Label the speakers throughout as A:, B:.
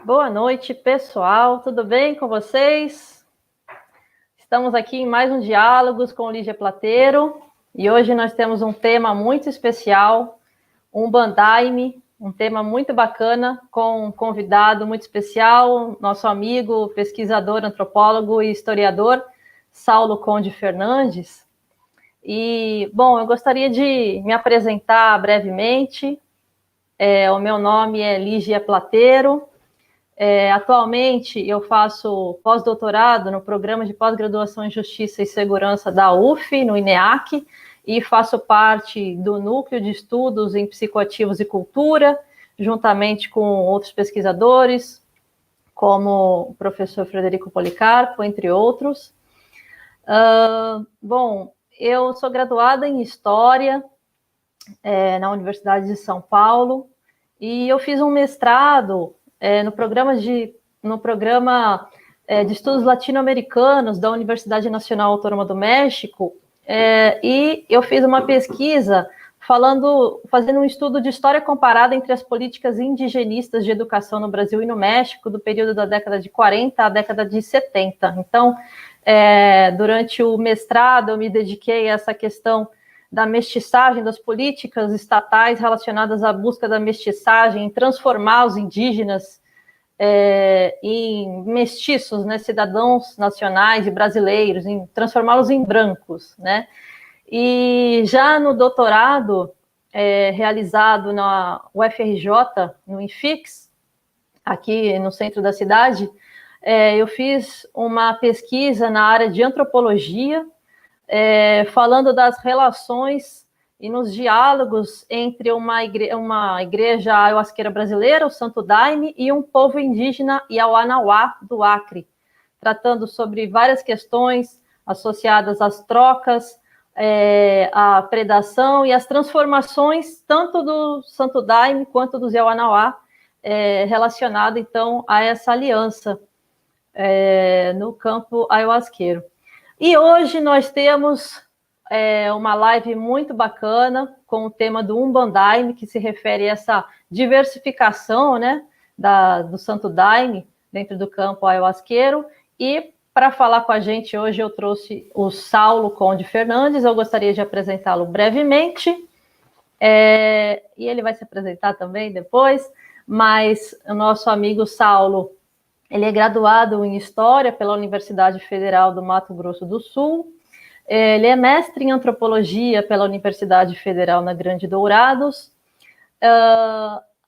A: Boa noite, pessoal. Tudo bem com vocês? Estamos aqui em mais um Diálogos com Lígia Plateiro e hoje nós temos um tema muito especial, Umbandaime, um tema muito bacana com um convidado muito especial, nosso amigo, pesquisador, antropólogo e historiador, Saulo Conde Fernandes. E, bom, eu gostaria de me apresentar brevemente. O meu nome é Lígia Plateiro. Atualmente, eu faço pós-doutorado no Programa de Pós-Graduação em Justiça e Segurança da UF, no INEAC, e faço parte do Núcleo de Estudos em Psicoativos e Cultura, juntamente com outros pesquisadores, como o professor Frederico Policarpo, entre outros. Bom, eu sou graduada em História na Universidade de São Paulo, e eu fiz um mestrado no programa de estudos latino-americanos da Universidade Nacional Autônoma do México, e eu fiz uma pesquisa fazendo um estudo de história comparada entre as políticas indigenistas de educação no Brasil e no México, do período da década de 40 à década de 70. Então, durante o mestrado, eu me dediquei a essa questão da mestiçagem, das políticas estatais relacionadas à busca da mestiçagem, em transformar os indígenas em mestiços, né, cidadãos nacionais e brasileiros, em transformá-los em brancos, né? E já no doutorado realizado na UFRJ, no INFIX, aqui no centro da cidade, eu fiz uma pesquisa na área de antropologia, falando das relações e nos diálogos entre uma igreja ayahuasqueira brasileira, o Santo Daime, e um povo indígena Yawanawá do Acre, tratando sobre várias questões associadas às trocas, à predação e às transformações tanto do Santo Daime quanto dos Yawanawá, relacionado então a essa aliança no campo ayahuasqueiro. E hoje nós temos uma live muito bacana com o tema do Umbandaime, que se refere a essa diversificação, né, do Santo Daime dentro do campo ayahuasqueiro. E para falar com a gente hoje eu trouxe o Saulo Conde Fernandes. Eu gostaria de apresentá-lo brevemente, e ele vai se apresentar também depois, mas o nosso amigo Saulo, ele é graduado em História pela Universidade Federal do Mato Grosso do Sul. Ele é mestre em Antropologia pela Universidade Federal na Grande Dourados.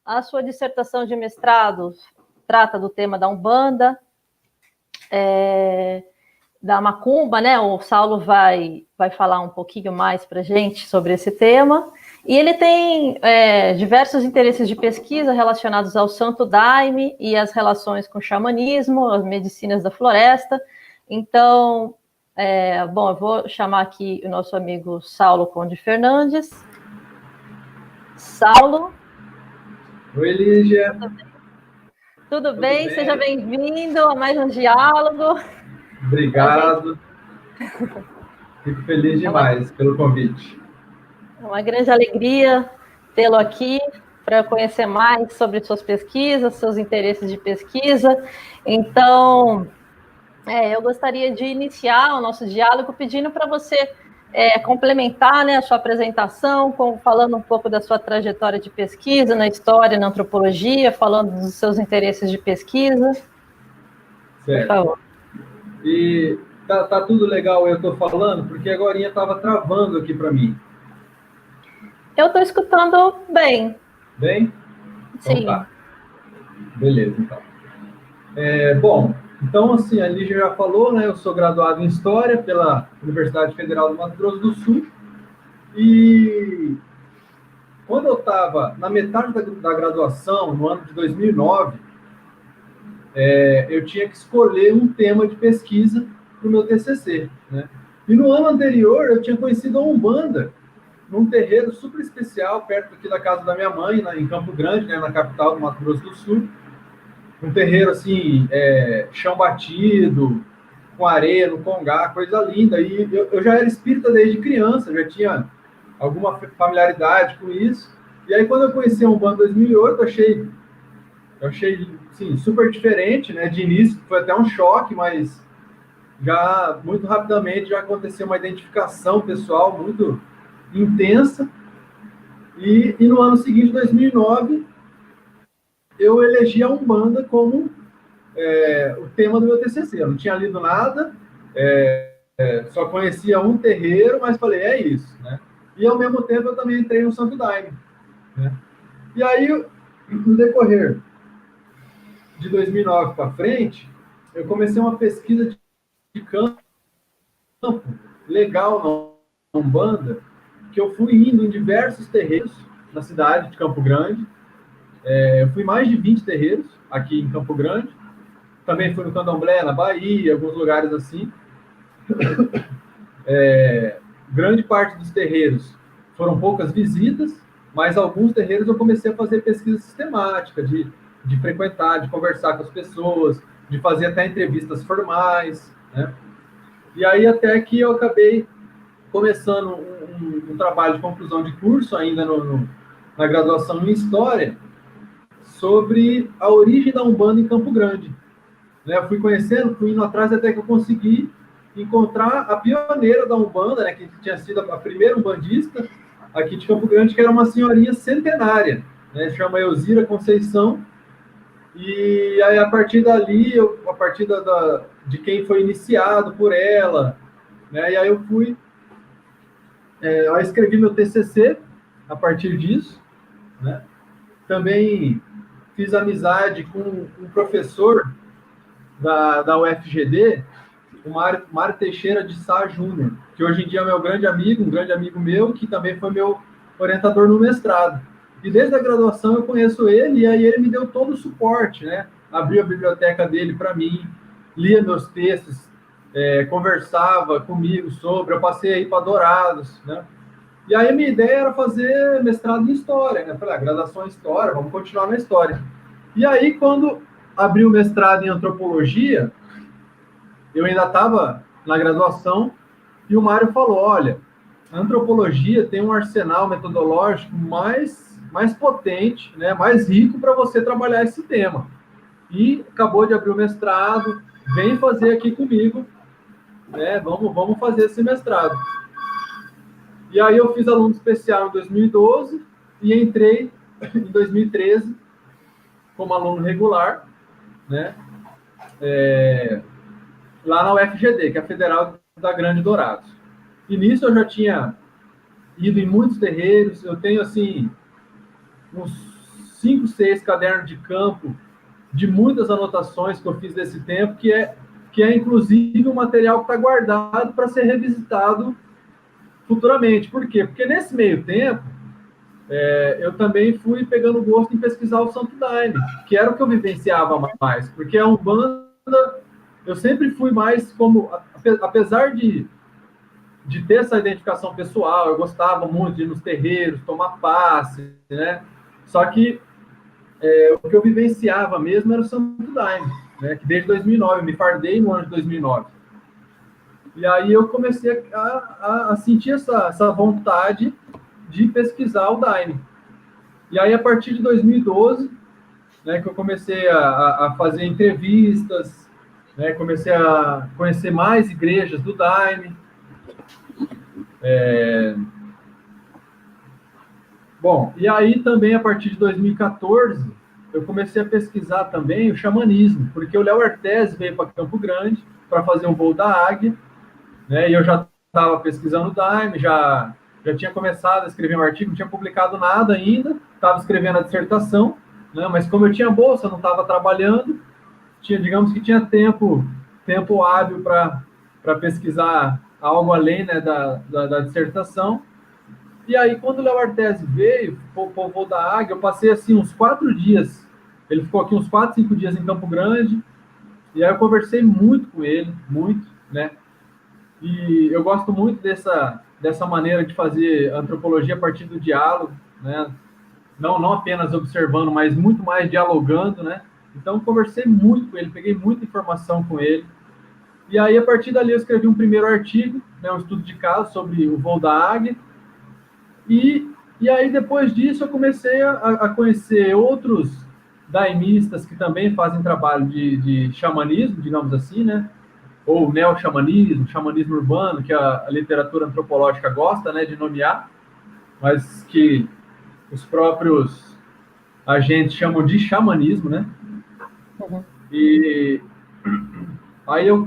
A: A sua dissertação de mestrado trata do tema da Umbanda, da Macumba, né? O Saulo vai falar um pouquinho mais para a gente sobre esse tema. E ele tem diversos interesses de pesquisa relacionados ao Santo Daime e as relações com o xamanismo, as medicinas da floresta. Então, bom, eu vou chamar aqui o nosso amigo Saulo Conde Fernandes. Saulo?
B: Oi, Lígia.
A: Tudo bem? Seja bem-vindo a mais um diálogo.
B: Obrigado. Fico feliz demais pelo convite.
A: É uma grande alegria tê-lo aqui para conhecer mais sobre suas pesquisas, seus interesses de pesquisa. Então, eu gostaria de iniciar o nosso diálogo pedindo para você complementar, né, a sua apresentação, falando um pouco da sua trajetória de pesquisa na história, na antropologia, falando dos seus interesses de pesquisa.
B: Certo. Por favor. E tá tudo legal eu estou falando, porque agorinha estava travando aqui para mim.
A: Eu estou escutando bem.
B: Bem? Então,
A: sim.
B: Tá. Beleza, então. Bom, então, assim, a Lígia já falou, né? Eu sou graduado em História pela Universidade Federal do Mato Grosso do Sul. E quando eu estava na metade da graduação, no ano de 2009, eu tinha que escolher um tema de pesquisa para o meu TCC, né? E no ano anterior, eu tinha conhecido a Umbanda, num terreiro super especial, perto aqui da casa da minha mãe, em Campo Grande, né, na capital do Mato Grosso do Sul. Um terreiro, assim, chão batido, com areia no congá, coisa linda. E eu já era espírita desde criança, já tinha alguma familiaridade com isso. E aí, quando eu conheci a Umbanda em 2008, achei Eu achei, sim, super diferente, né? De início foi até um choque, mas já muito rapidamente já aconteceu uma identificação pessoal muito intensa. E no ano seguinte, 2009, eu elegi a Umbanda como o tema do meu TCC. Eu não tinha lido nada, só conhecia um terreiro, mas falei, é isso, né? E ao mesmo tempo eu também entrei no Santo Daime, né? E aí, no decorrer de 2009 para frente, eu comecei uma pesquisa de campo legal na Umbanda, que eu fui indo em diversos terreiros na cidade de Campo Grande. Eu fui mais de 20 terreiros aqui em Campo Grande. Também fui no Candomblé, na Bahia, alguns lugares assim. Grande parte dos terreiros foram poucas visitas, mas alguns terreiros eu comecei a fazer pesquisa sistemática, de frequentar, de conversar com as pessoas, de fazer até entrevistas formais, né? E aí até que eu acabei começando um trabalho de conclusão de curso ainda na graduação em História, sobre a origem da Umbanda em Campo Grande. Né? Eu fui conhecendo, fui indo atrás até que eu consegui encontrar a pioneira da Umbanda, né, que tinha sido a primeira umbandista aqui de Campo Grande, que era uma senhorinha centenária, né, chama Elzira Conceição. E aí, a partir dali, a partir de quem foi iniciado por ela, né, e aí eu fui, eu escrevi meu TCC a partir disso, né, também fiz amizade com um professor da UFGD, o Mário Teixeira de Sá Júnior, que hoje em dia é meu grande amigo, um grande amigo meu, que também foi meu orientador no mestrado. E desde a graduação eu conheço ele, e aí ele me deu todo o suporte, né? Abriu a biblioteca dele para mim, lia meus textos, conversava comigo sobre, eu passei aí para Dourados, né? E aí a minha ideia era fazer mestrado em História, né? Falei, graduação em História, vamos continuar na História. E aí, quando abri o mestrado em Antropologia, eu ainda estava na graduação, e o Mário falou, olha, a antropologia tem um arsenal metodológico mais potente, né, mais rico para você trabalhar esse tema. E acabou de abrir o mestrado, vem fazer aqui comigo, né, vamos fazer esse mestrado. E aí eu fiz aluno especial em 2012 e entrei em 2013 como aluno regular, né, lá na UFGD, que é a Federal da Grande Dourados. E nisso eu já tinha ido em muitos terreiros, eu tenho, assim, uns 5, 6 cadernos de campo, de muitas anotações que eu fiz desse tempo, que é inclusive um material que está guardado para ser revisitado futuramente. Por quê? Porque nesse meio tempo, eu também fui pegando gosto em pesquisar o Santo Daime, que era o que eu vivenciava mais, porque a Umbanda, eu sempre fui mais como, apesar de ter essa identificação pessoal, eu gostava muito de ir nos terreiros, tomar passe, né? Só que o que eu vivenciava mesmo era o Santo Daime, né? Que desde 2009, eu me fardei no ano de 2009. E aí eu comecei a sentir essa vontade de pesquisar o Daime. E aí, a partir de 2012, né, que eu comecei a fazer entrevistas, né, comecei a conhecer mais igrejas do Daime. Bom, e aí também, a partir de 2014, eu comecei a pesquisar também o xamanismo, porque o Léo Artes veio para Campo Grande para fazer um voo da Águia, né, e eu já estava pesquisando o Daime, já tinha começado a escrever um artigo, não tinha publicado nada ainda, estava escrevendo a dissertação, né, mas como eu tinha bolsa, não estava trabalhando, digamos que tinha tempo hábil para pesquisar algo além, né, da dissertação. E aí, quando o Léo Artes veio, o voo da Águia, eu passei assim uns 4 dias. Ele ficou aqui uns 4, 5 dias em Campo Grande. E aí eu conversei muito com ele, muito, né? E eu gosto muito dessa maneira de fazer antropologia a partir do diálogo, né? Não apenas observando, mas muito mais dialogando, né? Então, eu conversei muito com ele, peguei muita informação com ele. E aí, a partir dali, eu escrevi um primeiro artigo, né, um estudo de caso sobre o voo da Águia. E aí, depois disso, eu comecei a conhecer outros daimistas que também fazem trabalho de xamanismo, digamos assim, né? Ou neo-xamanismo, xamanismo urbano, que a literatura antropológica gosta, né, de nomear, mas que os próprios agentes chamam de xamanismo, né?
A: Uhum.
B: E aí eu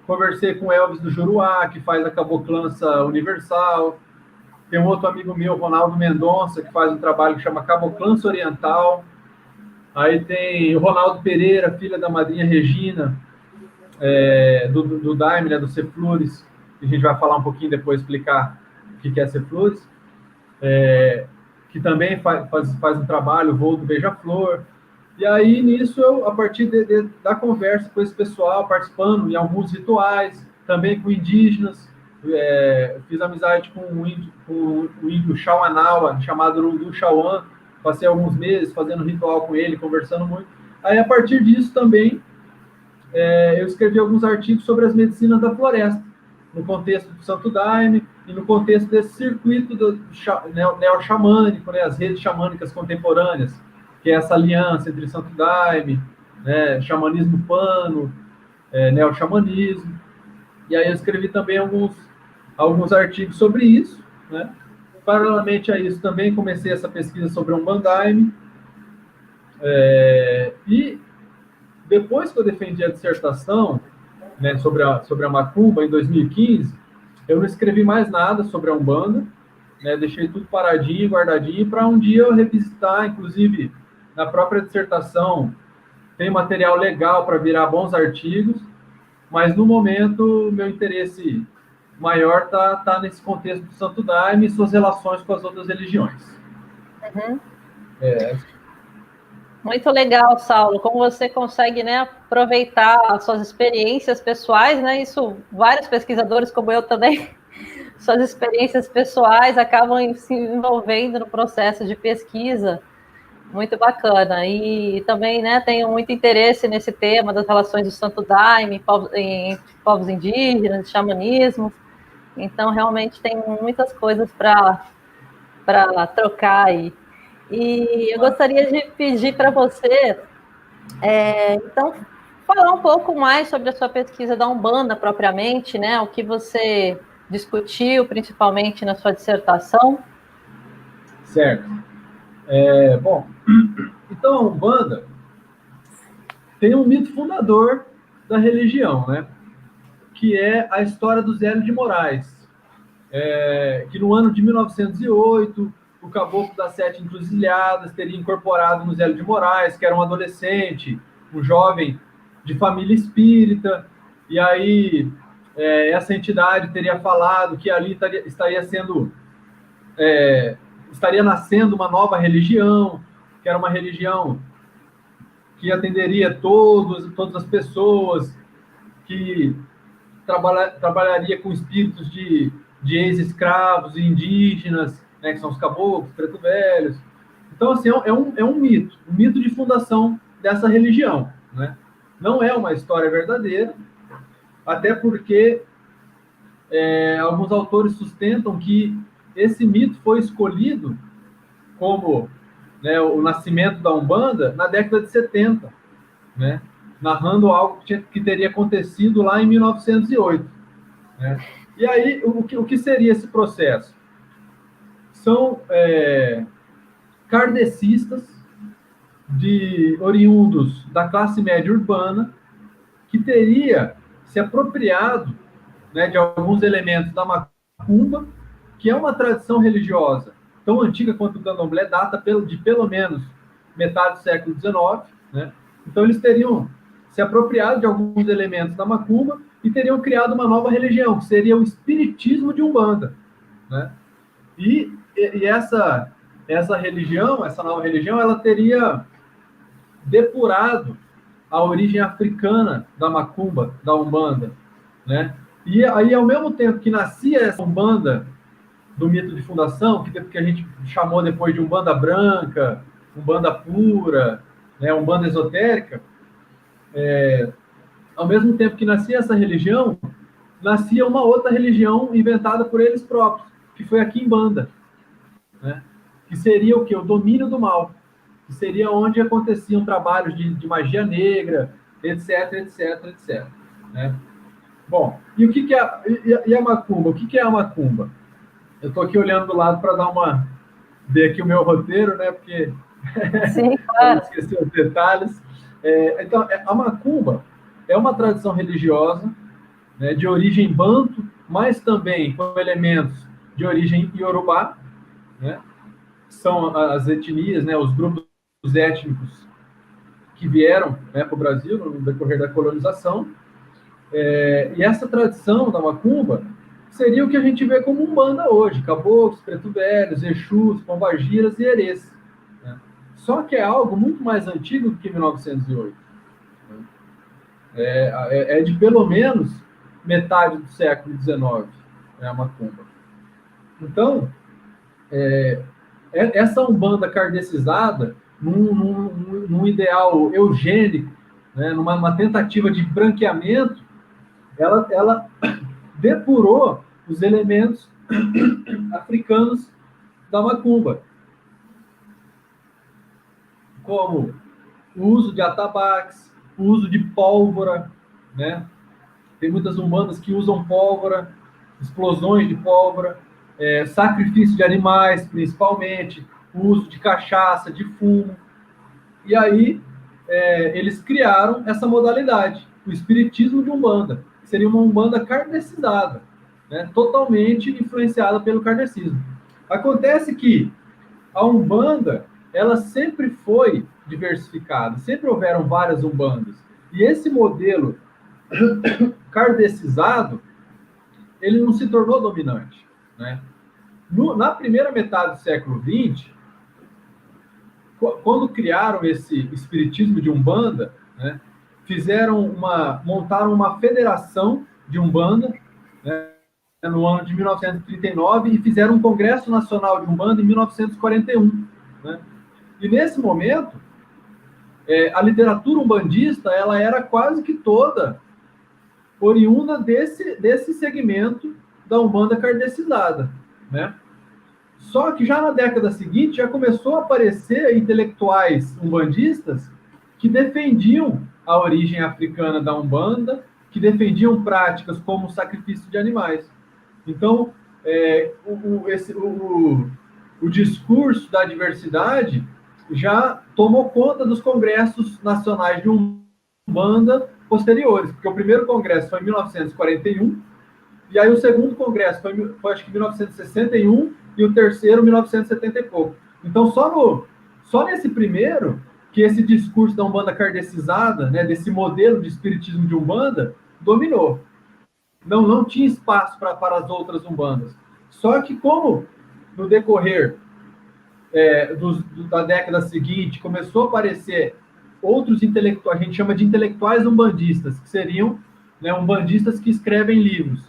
B: conversei com o Elvis do Juruá, que faz a Caboclança Universal. Tem um outro amigo meu, Ronaldo Mendonça, que faz um trabalho que chama Caboclança Oriental. Aí tem o Ronaldo Pereira, filha da madrinha Regina, do Daime, né, do Ceflures, que a gente vai falar um pouquinho depois, explicar o que é Ceflures, que também faz um trabalho, o Voo do Beija-Flor. E aí, nisso, eu, a partir da conversa com esse pessoal, participando em alguns rituais, também com indígenas, fiz amizade com o índio Xauanaua, chamado Lundu Xauan, passei alguns meses fazendo ritual com ele, conversando muito. Aí, a partir disso, também, eu escrevi alguns artigos sobre as medicinas da floresta, no contexto do Santo Daime e no contexto desse circuito neo-xamânico, né, as redes xamânicas contemporâneas, que é essa aliança entre Santo Daime, né, xamanismo pano, neo-xamanismo. E aí eu escrevi também alguns artigos sobre isso, né? Paralelamente a isso, também comecei essa pesquisa sobre Umbandaime. E depois que eu defendi a dissertação, né, sobre a macumba, em 2015, eu não escrevi mais nada sobre a Umbanda, né, deixei tudo paradinho, guardadinho, para um dia eu revisitar, inclusive, na própria dissertação, tem material legal para virar bons artigos, mas no momento, meu interesse maior tá nesse contexto do Santo Daime e suas relações com as outras religiões.
A: Uhum. Muito legal, Saulo, como você consegue, né, aproveitar as suas experiências pessoais, né, isso vários pesquisadores como eu também, suas experiências pessoais acabam se envolvendo no processo de pesquisa, muito bacana, e também, né, tenho muito interesse nesse tema das relações do Santo Daime, entre povos indígenas, xamanismo, então realmente tem muitas coisas para trocar aí. E eu gostaria de pedir para você, então, falar um pouco mais sobre a sua pesquisa da Umbanda propriamente, né? O que você discutiu, principalmente na sua dissertação.
B: Certo. Bom, então a Umbanda tem um mito fundador da religião, né? Que é a história do Zélio de Moraes, que no ano de 1908, o Caboclo das Sete Encruzilhadas teria incorporado no Zélio de Moraes, que era um adolescente, um jovem de família espírita, e aí essa entidade teria falado que ali estaria nascendo uma nova religião, que era uma religião que atenderia todas as pessoas, que trabalharia com espíritos de ex-escravos e indígenas, né, que são os caboclos, preto velhos. Então, assim, é um mito de fundação dessa religião, né? Não é uma história verdadeira, até porque alguns autores sustentam que esse mito foi escolhido como, né, o nascimento da Umbanda na década de 70, né? Narrando algo que teria acontecido lá em 1908. Né? E aí, o que seria esse processo? São kardecistas oriundos da classe média urbana que teria se apropriado, né, de alguns elementos da macumba, que é uma tradição religiosa tão antiga quanto o candomblé, data de pelo menos metade do século XIX, né? Então eles teriam se apropriado de alguns elementos da macumba e teriam criado uma nova religião, que seria o espiritismo de Umbanda, né? E essa religião, essa nova religião, ela teria depurado a origem africana da macumba, da Umbanda, né? E aí, ao mesmo tempo que nascia essa Umbanda do mito de fundação, que a gente chamou depois de Umbanda branca, Umbanda pura, né, Umbanda esotérica, ao mesmo tempo que nascia essa religião, nascia uma outra religião inventada por eles próprios, que foi a Quimbanda, né? Que seria o quê? O domínio do mal. que seria onde aconteciam trabalhos de magia negra, etc, etc, etc. Né? Bom, e o que é e a macumba? O que é a macumba? Eu estou aqui olhando do lado para dar uma ver aqui o meu roteiro, né? Porque
A: Sim,
B: para não
A: claro.
B: esquecer os detalhes. Então, a macumba é uma tradição religiosa, né, de origem banto, mas também com elementos de origem iorubá, né? São as etnias, né, os grupos étnicos que vieram, né, para o Brasil no decorrer da colonização. E essa tradição da macumba seria o que a gente vê como umbanda hoje: caboclos, preto velhos, exus, pombagiras e herês. Né? Só que é algo muito mais antigo do que 1908. Né? É de pelo menos metade do século XIX, né, a macumba. Então, essa umbanda kardecizada, num ideal eugênico, né, numa tentativa de branqueamento, ela depurou os elementos africanos da macumba, como o uso de atabaques, o uso de pólvora, né? Tem muitas umbandas que usam pólvora, explosões de pólvora, sacrifício de animais, principalmente, o uso de cachaça, de fumo. E aí eles criaram essa modalidade, o espiritismo de umbanda, que seria uma umbanda kardecizada, né? Totalmente influenciada pelo kardecismo. Acontece que a umbanda, ela sempre foi diversificada, sempre houveram várias umbandas. E esse modelo kardecizado, ele não se tornou dominante, né? Na primeira metade do século XX, quando criaram esse espiritismo de umbanda, né, montaram uma federação de umbanda, né, no ano de 1939 e fizeram um congresso nacional de umbanda em 1941, né? E nesse momento a literatura umbandista ela era quase que toda oriunda desse segmento da umbanda kardecizada, né? Só que já na década seguinte já começou a aparecer intelectuais umbandistas que defendiam a origem africana da umbanda, que defendiam práticas como o sacrifício de animais. Então, o discurso da diversidade já tomou conta dos congressos nacionais de umbanda posteriores, porque o primeiro congresso foi em 1941, e aí o segundo congresso foi acho que 1961, e o terceiro 1970 e pouco. Então, só nesse primeiro, que esse discurso da Umbanda kardecizada, né, desse modelo de espiritismo de Umbanda, dominou. Não tinha espaço para as outras Umbandas. Só que como no decorrer da década seguinte começou a aparecer outros intelectuais, a gente chama de intelectuais umbandistas, que seriam, né, umbandistas que escrevem livros,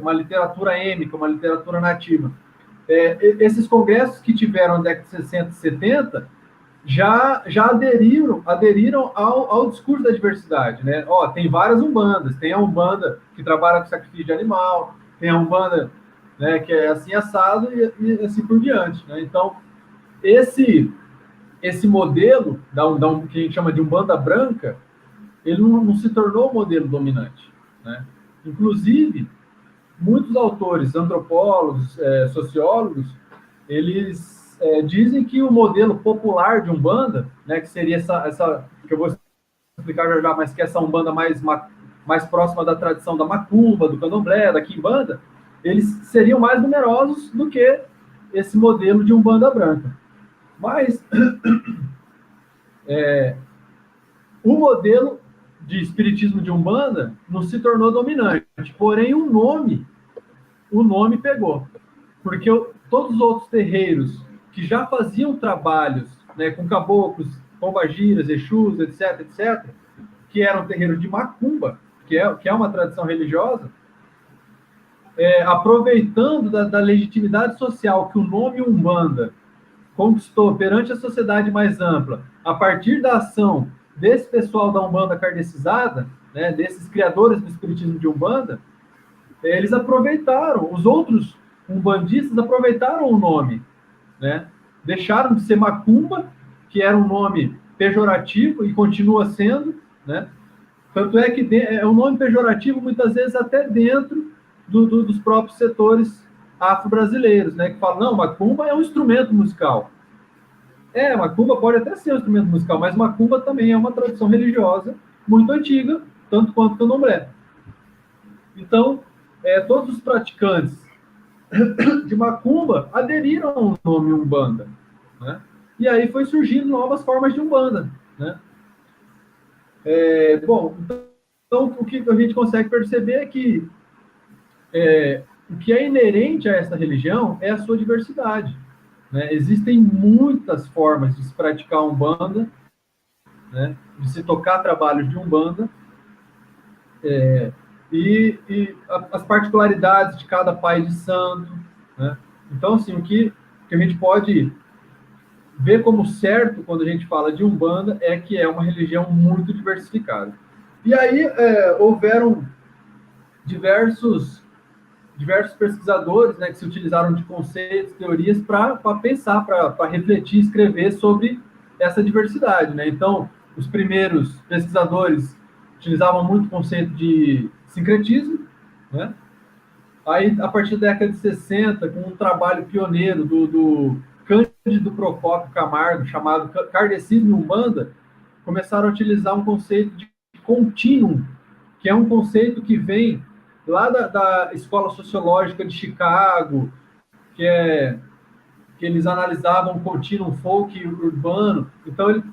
B: uma literatura êmica, uma literatura nativa. Esses congressos que tiveram na década de 60 e 70 já aderiram ao discurso da diversidade, né? Tem várias umbandas, tem a umbanda que trabalha com sacrifício de animal, tem a umbanda, né, que é assim assado e assim por diante, né? Então, esse modelo que a gente chama de umbanda branca, ele não se tornou o modelo dominante, né? Inclusive, muitos autores, antropólogos, sociólogos, eles dizem que o modelo popular de Umbanda, né, que seria essa que eu vou explicar já, mas que é essa Umbanda mais próxima da tradição da Macumba, do Candomblé, da Quimbanda, eles seriam mais numerosos do que esse modelo de Umbanda branca. Mas o modelo de espiritismo de Umbanda não se tornou dominante, porém o nome pegou, porque todos os outros terreiros que já faziam trabalhos, né, com caboclos, pombagiras, exus, etc, etc, que eram terreiros de macumba, que é uma tradição religiosa, aproveitando da legitimidade social que o nome Umbanda conquistou perante a sociedade mais ampla, a partir da ação desse pessoal da Umbanda kardecizada, né, desses criadores do espiritismo de Umbanda, eles aproveitaram, os outros umbandistas aproveitaram o nome, né? Deixaram de ser macumba, que era um nome pejorativo e continua sendo, né? Tanto é que é um nome pejorativo, muitas vezes, até dentro dos próprios setores afro-brasileiros, né? Que falam, não, macumba é um instrumento musical. Macumba pode até ser um instrumento musical, mas macumba também é uma tradição religiosa muito antiga, tanto quanto o candomblé. Então, todos os praticantes de macumba aderiram ao nome Umbanda, né? E aí foi surgindo novas formas de Umbanda, né? Bom, então o que a gente consegue perceber é que o que é inerente a essa religião é a sua diversidade, né? Existem muitas formas de se praticar Umbanda, né? De se tocar trabalhos de Umbanda, e as particularidades de cada pai de santo, né? Então, assim, o que a gente pode ver como certo quando a gente fala de Umbanda é que é uma religião muito diversificada. E aí houveram diversos pesquisadores, né, que se utilizaram de conceitos, teorias para pensar, para refletir, escrever sobre essa diversidade, né? Então, os primeiros pesquisadores utilizavam muito o conceito de sincretismo, né? Aí, a partir da década de 60, com um trabalho pioneiro do Cândido Procópio Camargo, chamado Kardecismo e Umbanda, começaram a utilizar um conceito de contínuo, que é um conceito que vem lá da Escola Sociológica de Chicago, que eles analisavam o contínuo folk urbano. Então,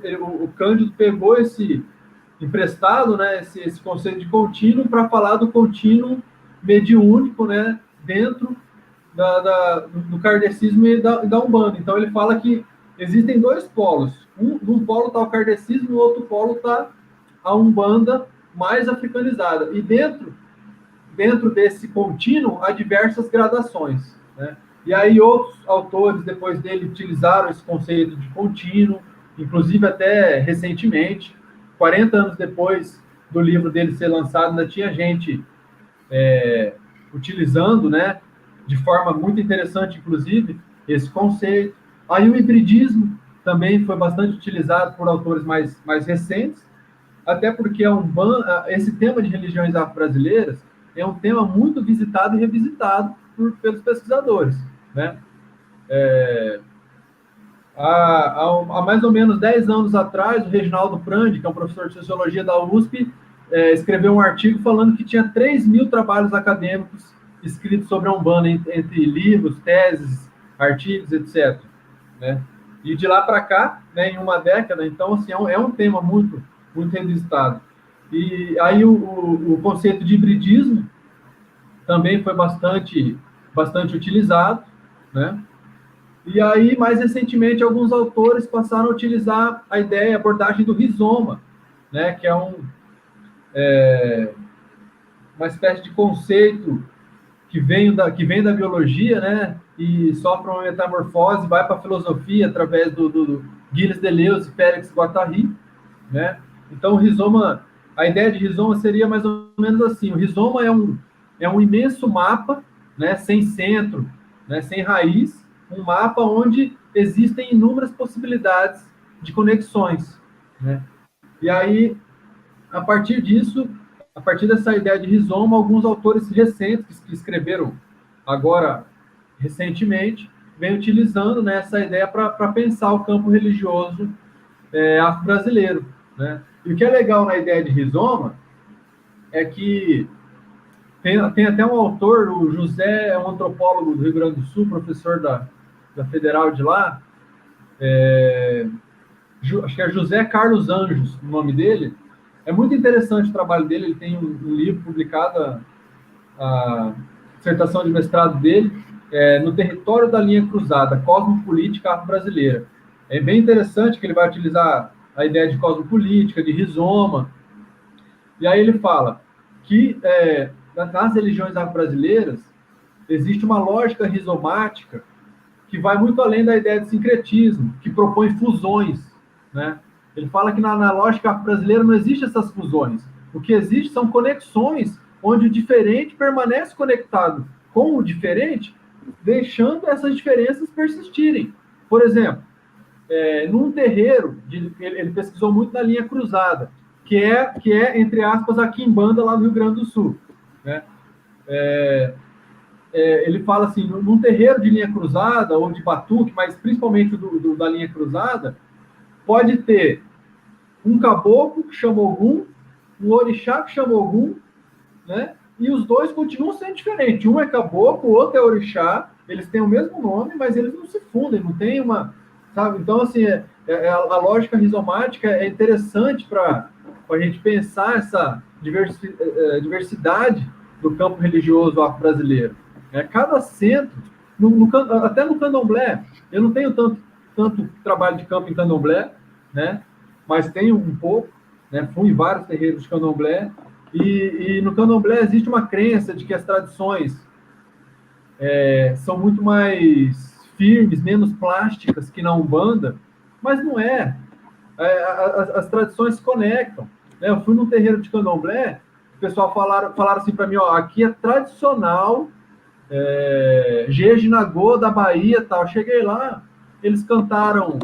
B: o Cândido pegou esse emprestado, né, esse conceito de contínuo para falar do contínuo mediúnico, né, dentro do kardecismo e da Umbanda. Então, ele fala que existem dois polos. Num polo está o kardecismo, no outro polo está a Umbanda mais africanizada. E dentro desse contínuo há diversas gradações, né? E aí outros autores, depois dele, utilizaram esse conceito de contínuo, inclusive até recentemente, 40 anos depois do livro dele ser lançado, ainda tinha gente utilizando, né, de forma muito interessante, inclusive, esse conceito. Aí o hibridismo também foi bastante utilizado por autores mais recentes, até porque esse tema de religiões afro-brasileiras é um tema muito visitado e revisitado pelos pesquisadores, né? Há mais ou menos 10 anos atrás, o Reginaldo Prandi, que é um professor de sociologia da USP, escreveu um artigo falando que tinha 3.000 trabalhos acadêmicos escritos sobre a Umbanda, entre livros, teses, artigos, etc., né? E de lá para cá, né, em uma década, então, assim, é um tema muito, muito revisitado. E aí o conceito de hibridismo também foi bastante utilizado, né? E aí, mais recentemente, alguns autores passaram a utilizar a ideia, a abordagem do rizoma, né, que é uma espécie de conceito que vem da biologia, né, e sofre uma metamorfose, vai para a filosofia através do Gilles Deleuze e Félix Guattari, né? Então, a ideia de rizoma seria mais ou menos assim: o rizoma é um imenso mapa, né, sem centro, né, sem raiz, um mapa onde existem inúmeras possibilidades de conexões, né? E aí, a partir dessa ideia de rizoma, alguns autores recentes que escreveram agora recentemente vêm utilizando, né, essa ideia para pensar o campo religioso afro-brasileiro, né? E o que é legal na ideia de rizoma é que tem até um autor, o José, é um antropólogo do Rio Grande do Sul, professor da Federal de lá, acho que é José Carlos Anjos, o nome dele. É muito interessante o trabalho dele, ele tem um livro publicado, a dissertação de mestrado dele, No Território da Linha Cruzada, Cosmopolítica Afro-Brasileira. É bem interessante que ele vai utilizar a ideia de cosmopolítica, de rizoma, e aí ele fala que nas religiões afro-brasileiras existe uma lógica rizomática que vai muito além da ideia de sincretismo, que propõe fusões, né? Ele fala que na lógica brasileira não existe essas fusões. O que existe são conexões, onde o diferente permanece conectado com o diferente, deixando essas diferenças persistirem. Por exemplo, num terreiro, ele pesquisou muito na linha cruzada, que é, entre aspas, a quimbanda lá do Rio Grande do Sul, né? Ele fala assim, num terreiro de linha cruzada, ou de batuque, mas principalmente da linha cruzada, pode ter um caboclo que chama Ogum, um orixá que chama Ogum, né? E os dois continuam sendo diferentes. Um é caboclo, o outro é orixá, eles têm o mesmo nome, mas eles não se fundem, não tem uma... Sabe? Então, assim, a lógica rizomática é interessante para a gente pensar essa diversidade do campo religioso afro-brasileiro. Cada centro, até no candomblé, eu não tenho tanto trabalho de campo em candomblé, né? Mas tenho um pouco, né? Fui em vários terreiros de candomblé, e no candomblé existe uma crença de que as tradições são muito mais firmes, menos plásticas que na Umbanda, mas não é. As tradições se conectam, né? Eu fui num terreiro de candomblé, o pessoal falaram assim para mim, ó, aqui é tradicional, Jejinagô da Bahia, tal. Cheguei lá, eles cantaram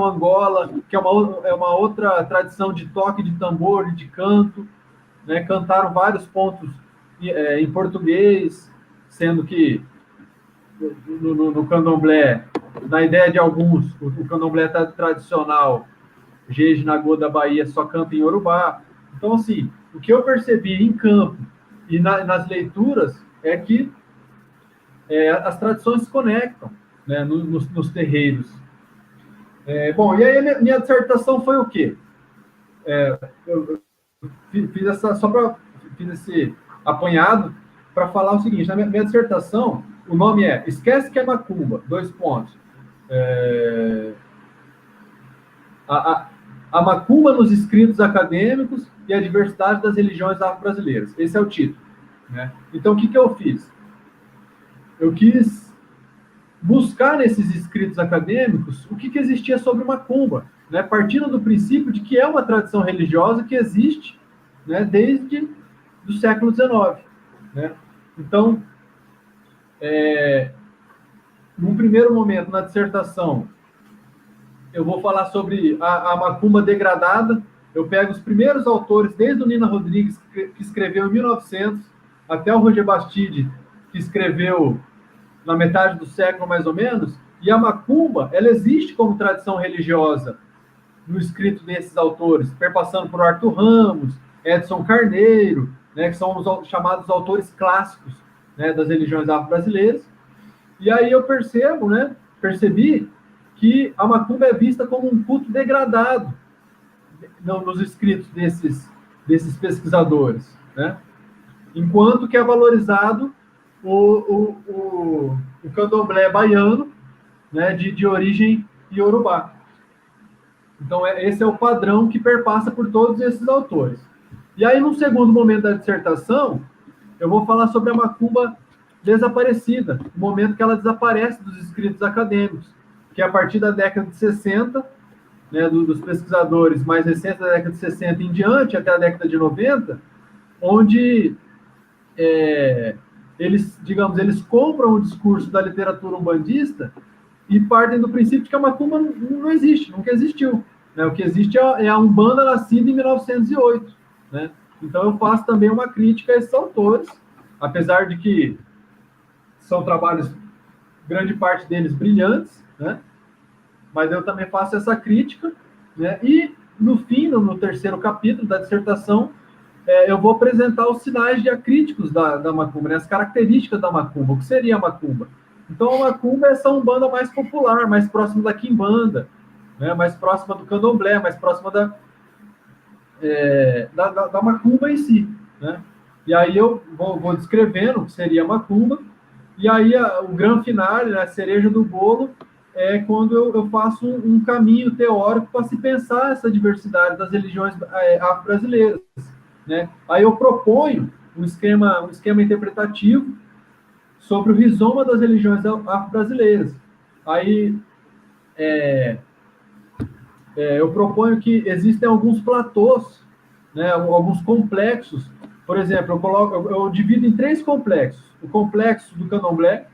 B: Angola, que é uma outra tradição de toque de tambor e de canto, né? Cantaram vários pontos em português, sendo que no candomblé, na ideia de alguns, o candomblé tradicional, Jejinagô da Bahia, só canta em Yorubá. Então, assim, o que eu percebi em campo e nas leituras é que as tradições se conectam, né, nos terreiros. Bom, e aí a minha dissertação foi o quê? Eu fiz esse apanhado para falar o seguinte: na minha dissertação, o nome é Esquece que é Macumba, : a macumba nos escritos acadêmicos e a diversidade das religiões afro-brasileiras. Esse é o título, né? Então, o que eu fiz? Eu quis buscar nesses escritos acadêmicos o que existia sobre macumba, né? Partindo do princípio de que é uma tradição religiosa que existe, né, desde o século XIX, né? Então, num primeiro momento, na dissertação, eu vou falar sobre a macumba degradada. Eu pego os primeiros autores, desde o Nina Rodrigues, que escreveu em 1900, até o Roger Bastide, que escreveu na metade do século, mais ou menos. E a macumba, ela existe como tradição religiosa no escrito desses autores, perpassando por Arthur Ramos, Edson Carneiro, né, que são os chamados autores clássicos, né, das religiões afro-brasileiras. E aí eu percebi que a macumba é vista como um culto degradado nos escritos desses pesquisadores, né? Enquanto que é valorizado o candomblé baiano, né, de origem iorubá. Então, esse é o padrão que perpassa por todos esses autores. E aí, num segundo momento da dissertação, eu vou falar sobre a macumba desaparecida, o momento que ela desaparece dos escritos acadêmicos, que é a partir da década de 60, né, dos pesquisadores mais recentes da década de 60 em diante, até a década de 90, onde eles compram o discurso da literatura umbandista e partem do princípio de que a macumba não existe, nunca existiu, né? O que existe é a Umbanda nascida em 1908, né? Então eu faço também uma crítica a esses autores, apesar de que são trabalhos, grande parte deles, brilhantes, né? Mas eu também faço essa crítica, né? E, no fim, no terceiro capítulo da dissertação, eu vou apresentar os sinais diacríticos da macumba, né? As características da macumba. O que seria a macumba? Então, a macumba é essa umbanda mais popular, mais próxima da quimbanda, né? Mais próxima do candomblé, mais próxima da macumba em si, né? E aí eu vou descrevendo o que seria a macumba, e aí o grande finale, né, a cereja do bolo, é quando eu faço um caminho teórico para se pensar essa diversidade das religiões afro-brasileiras, né? Aí eu proponho um esquema interpretativo sobre o rizoma das religiões afro-brasileiras. Aí eu proponho que existem alguns platôs, né, alguns complexos. Por exemplo, eu divido em 3 complexos: o complexo do candomblé,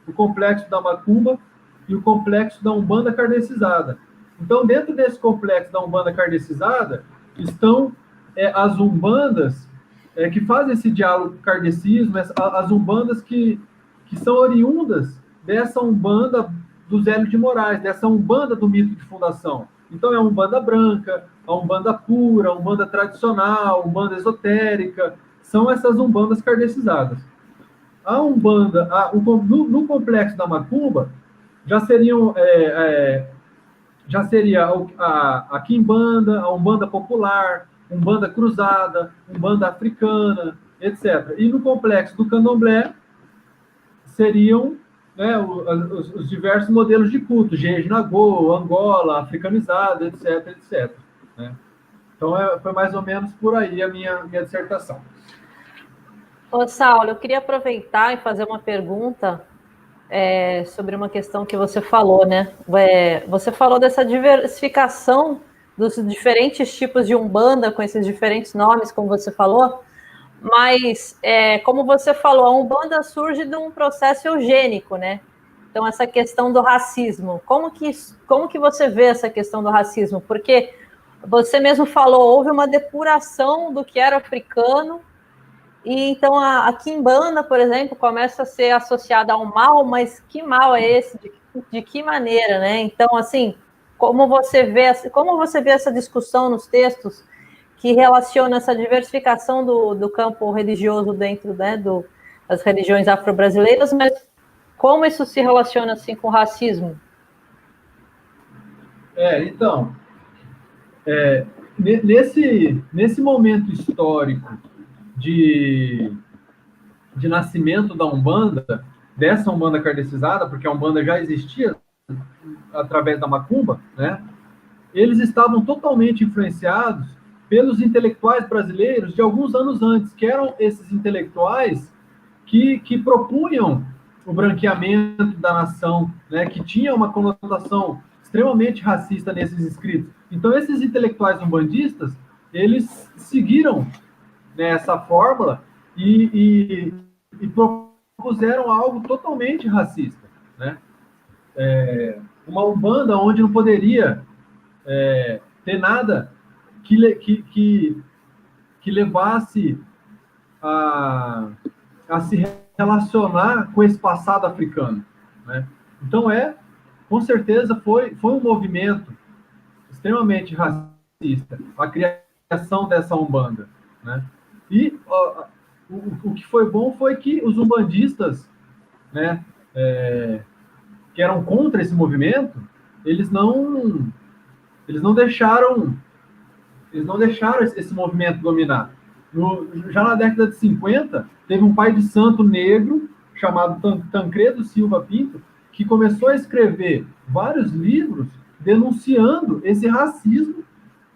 B: o complexo da macumba e o complexo da Umbanda kardecizada. Então, dentro desse complexo da Umbanda kardecizada, estão as Umbandas que fazem esse diálogo com o kardecismo, as Umbandas que são oriundas dessa Umbanda do Zélio de Moraes, dessa Umbanda do mito de fundação. Então, é a Umbanda branca, a Umbanda pura, a Umbanda tradicional, a Umbanda esotérica, são essas Umbandas kardecizadas. A Umbanda, no complexo da Macumba, já seria a Quimbanda, a Umbanda popular, Umbanda cruzada, Umbanda africana, etc. E no complexo do Candomblé seriam, né, os diversos modelos de culto, Jejinagô, Angola, africanizado, etc, etc. Né? Então, foi mais ou menos por aí a minha dissertação.
A: Ô, Saulo, eu queria aproveitar e fazer uma pergunta sobre uma questão que você falou, né? Você falou dessa diversificação dos diferentes tipos de Umbanda, com esses diferentes nomes, como você falou, mas, como você falou, a Umbanda surge de um processo eugênico, né? Então, essa questão do racismo, como que você vê essa questão do racismo? Porque você mesmo falou, houve uma depuração do que era africano, e então a Quimbanda, por exemplo, começa a ser associada ao mal, mas que mal é esse? De que maneira, né? Então, assim, como você vê essa discussão nos textos que relaciona essa diversificação do campo religioso dentro, né, das religiões afro-brasileiras, mas como isso se relaciona assim com o racismo?
B: Então, nesse momento histórico de nascimento da Umbanda, dessa Umbanda kardecizada, porque a Umbanda já existia através da Macumba, né? Eles estavam totalmente influenciados pelos intelectuais brasileiros de alguns anos antes, que eram esses intelectuais que propunham o branqueamento da nação, né? Que tinha uma conotação extremamente racista nesses escritos. Então, esses intelectuais umbandistas, eles seguiram, né, essa fórmula e propuseram algo totalmente racista, né? Uma Umbanda onde não poderia ter nada que levasse a se relacionar com esse passado africano, né? Então, com certeza, foi um movimento extremamente racista, a criação dessa Umbanda, né? E o que foi bom foi que os umbandistas, né, que eram contra esse movimento, eles não deixaram esse movimento dominar. Já na década de 50, teve um pai de santo negro chamado Tancredo Silva Pinto, que começou a escrever vários livros denunciando esse racismo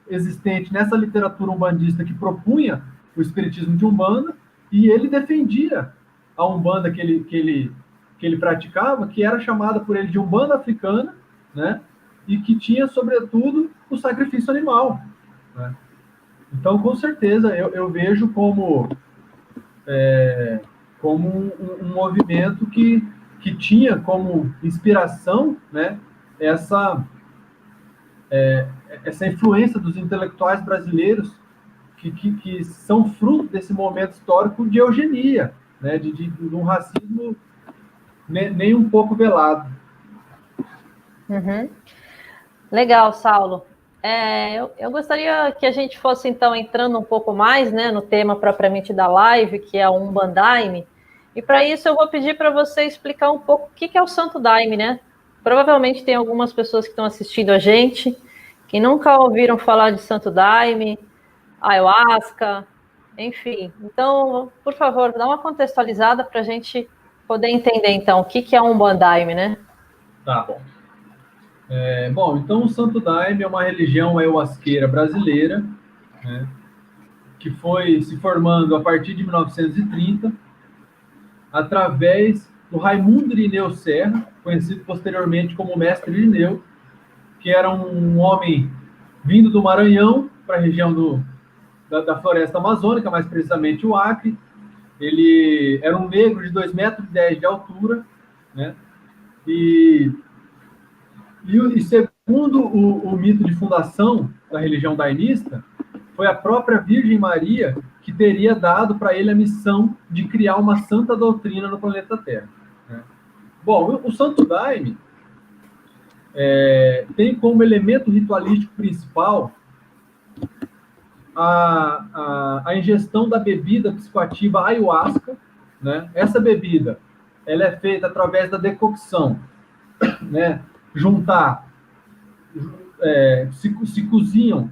B: existente nessa literatura umbandista que propunha o espiritismo de Umbanda, e ele defendia a Umbanda que ele praticava, que era chamada por ele de Umbanda africana, né? E que tinha, sobretudo, o sacrifício animal, né? Então, com certeza, eu vejo como um movimento que tinha como inspiração, né, essa influência dos intelectuais brasileiros que são fruto desse momento histórico de eugenia, né, de um racismo nem um pouco velado.
A: Uhum. Legal, Saulo. Eu gostaria que a gente fosse, então, entrando um pouco mais, né, no tema propriamente da live, que é o Umbandaime. E para isso eu vou pedir para você explicar um pouco o que é o Santo Daime, né? Provavelmente tem algumas pessoas que estão assistindo a gente que nunca ouviram falar de Santo Daime, ayahuasca, enfim. Então, por favor, dá uma contextualizada para a gente poder entender, então, o que é um Umbandaime, né?
B: Tá bom. Bom, então o Santo Daime é uma religião ayahuasqueira brasileira, né, que foi se formando a partir de 1930, através do Raimundo Irineu Serra, conhecido posteriormente como Mestre Irineu, que era um homem vindo do Maranhão para a região da floresta amazônica, mais precisamente o Acre. Ele era um negro de 2,10 metros de altura, né, e E segundo o mito de fundação da religião daimista, foi a própria Virgem Maria que teria dado para ele a missão de criar uma santa doutrina no planeta Terra, né? Bom, o Santo Daime tem como elemento ritualístico principal a ingestão da bebida psicoativa ayahuasca, né? Essa bebida ela é feita através da decocção, né? Se cozinham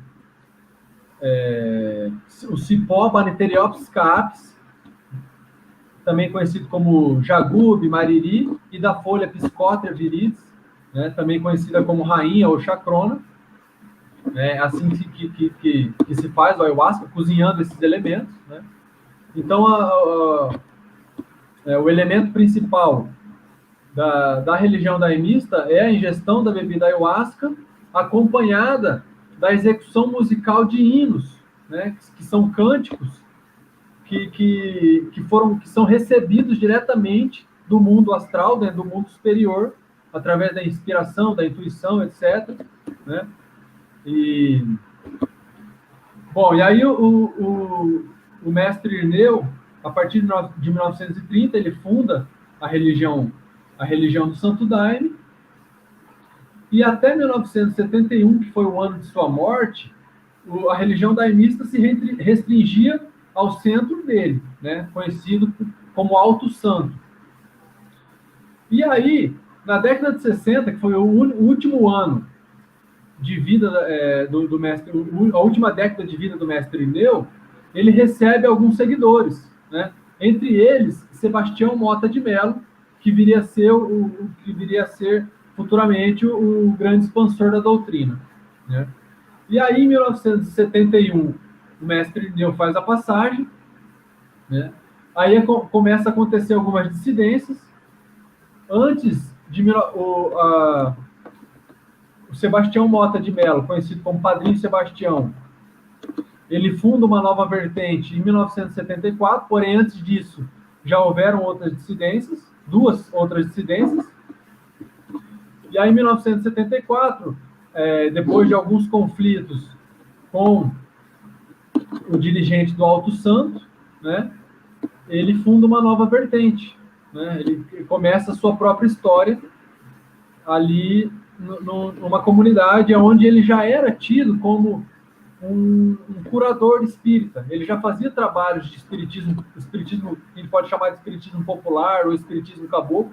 B: o cipó Banisteriopsis apis, também conhecido como jagube, mariri, e da folha Piscotria viridis, né? Também conhecida como rainha ou chacrona. É assim que se faz o ayahuasca, cozinhando esses elementos, né? Então, o elemento principal da religião daimista é a ingestão da bebida ayahuasca, acompanhada da execução musical de hinos, né? Que são cânticos que são recebidos diretamente do mundo astral, né? Do mundo superior, através da inspiração, da intuição, etc., né? E aí o mestre Irineu, a partir de 1930, ele funda a religião do Santo Daime, e até 1971, que foi o ano de sua morte, a religião daimista se restringia ao centro dele, né, conhecido como Alto Santo. E aí, na década de 60, que foi o último ano de vida do mestre, a última década de vida do mestre Irineu, ele recebe alguns seguidores, né? Entre eles, Sebastião Mota de Mello, que viria a ser futuramente o grande expansor da doutrina, né? E aí, em 1971, o mestre Irineu faz a passagem, né? Aí começa a acontecer algumas dissidências. Antes de o Sebastião Mota de Mello, conhecido como Padrinho Sebastião, ele funda uma nova vertente em 1974, porém, antes disso, já houveram outras dissidências, 2 outras dissidências. E aí, em 1974, depois de alguns conflitos com o dirigente do Alto Santo, né, ele funda uma nova vertente, né? Ele começa a sua própria história ali numa comunidade onde ele já era tido como um curador espírita. Ele já fazia trabalhos de espiritismo, que a gente pode chamar de espiritismo popular ou espiritismo caboclo,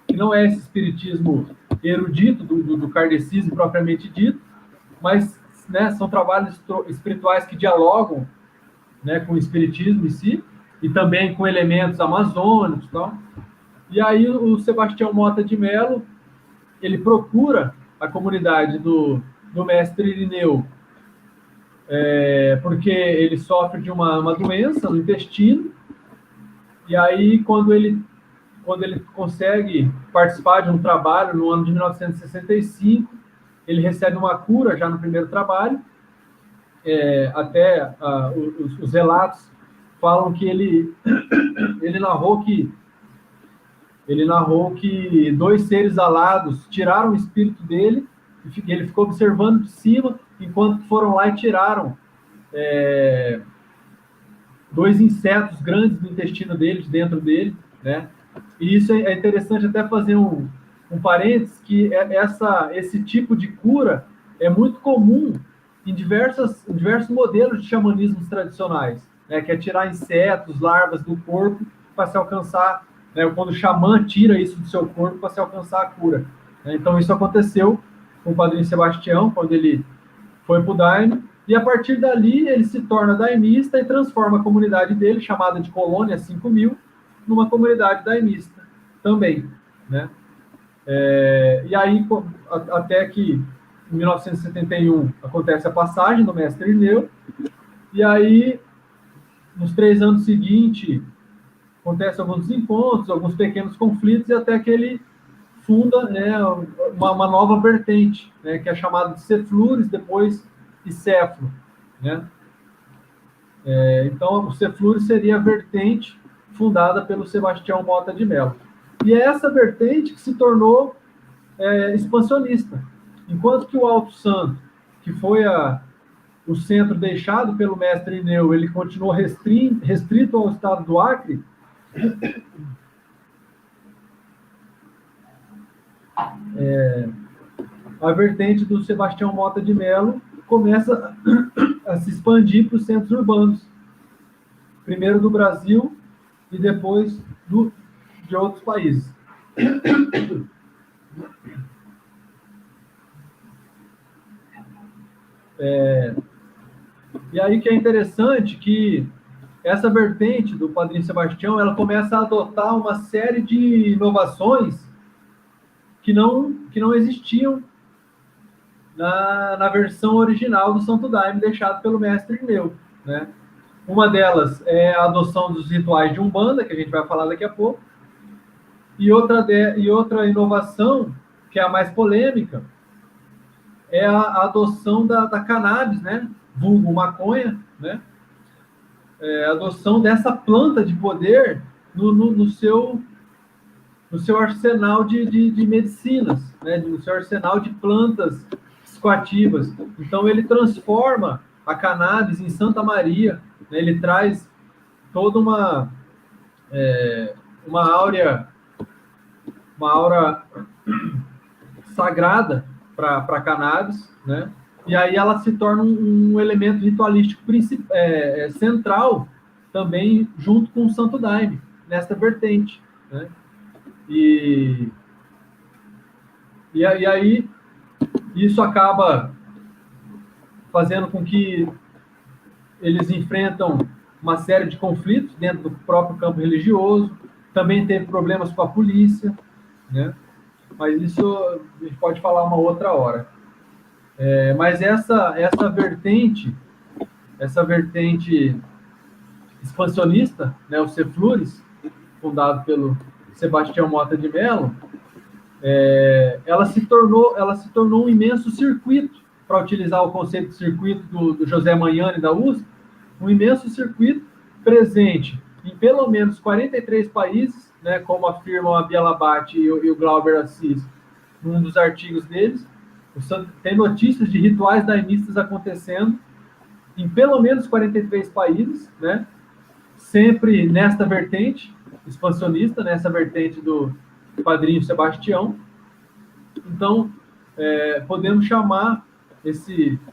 B: que não é esse espiritismo erudito do kardecismo propriamente dito, mas, né, são trabalhos espirituais que dialogam, né, com o espiritismo em si, e também com elementos amazônicos e tal. E aí o Sebastião Mota de Mello, ele procura a comunidade do mestre Irineu, porque ele sofre de uma doença no intestino, e aí quando ele consegue participar de um trabalho no ano de 1965, ele recebe uma cura já no primeiro trabalho. Os relatos falam que ele narrou que 2 seres alados tiraram o espírito dele, e ele ficou observando de cima, enquanto foram lá e tiraram 2 insetos grandes do intestino dele, de dentro dele, né? E isso é interessante até fazer um parênteses, que esse tipo de cura é muito comum em diversos modelos de xamanismos tradicionais, né? Que é tirar insetos, larvas do corpo para se alcançar, né, quando o xamã tira isso do seu corpo para se alcançar a cura. Então, isso aconteceu com o Padrinho Sebastião, quando ele foi para o Daime, e a partir dali ele se torna daimista e transforma a comunidade dele, chamada de Colônia 5000, numa comunidade daimista também, né? E aí, até que em 1971 acontece a passagem do mestre Irineu, e aí, nos 3 anos seguintes, acontecem alguns encontros, alguns pequenos conflitos, e até que ele funda, né, uma nova vertente, né, que é chamada de Ceflures, depois de Ceflo, né? Então, o Ceflures seria a vertente fundada pelo Sebastião Mota de Mello. E é essa vertente que se tornou expansionista. Enquanto que o Alto Santo, que foi o centro deixado pelo mestre Ineu, ele continuou restrito ao estado do Acre, a vertente do Sebastião Mota de Mello começa a se expandir para os centros urbanos. Primeiro do Brasil e depois de outros países. E aí que é interessante que essa vertente do Padrinho Sebastião, ela começa a adotar uma série de inovações que não existiam na versão original do Santo Daime deixado pelo mestre Ineu, né? Uma delas é a adoção dos rituais de Umbanda, que a gente vai falar daqui a pouco, e outra inovação, que é a mais polêmica, é a adoção da cannabis, né? Vulgo maconha, né? A adoção dessa planta de poder no seu arsenal de medicinas, né? No seu arsenal de plantas psicoativas. Então, ele transforma a cannabis em Santa Maria, né? Ele traz toda uma aura sagrada para a cannabis, né? E aí ela se torna um elemento ritualístico central também junto com o Santo Daime, nesta vertente, né? E aí isso acaba fazendo com que eles enfrentam uma série de conflitos dentro do próprio campo religioso, também teve problemas com a polícia, né? Mas isso a gente pode falar uma outra hora. Mas essa vertente expansionista, né, o Ceflures, fundado pelo Sebastião Mota de Mello, ela se tornou um imenso circuito, para utilizar o conceito de circuito do José Magnani da USP, um imenso circuito presente em pelo menos 43 países, né, como afirmam a Bia Labate e o Glauber Assis, num dos artigos deles. Tem notícias de rituais daimistas acontecendo em pelo menos 43 países, né, sempre nesta vertente expansionista, nessa vertente do Padrinho Sebastião. Então, podemos chamar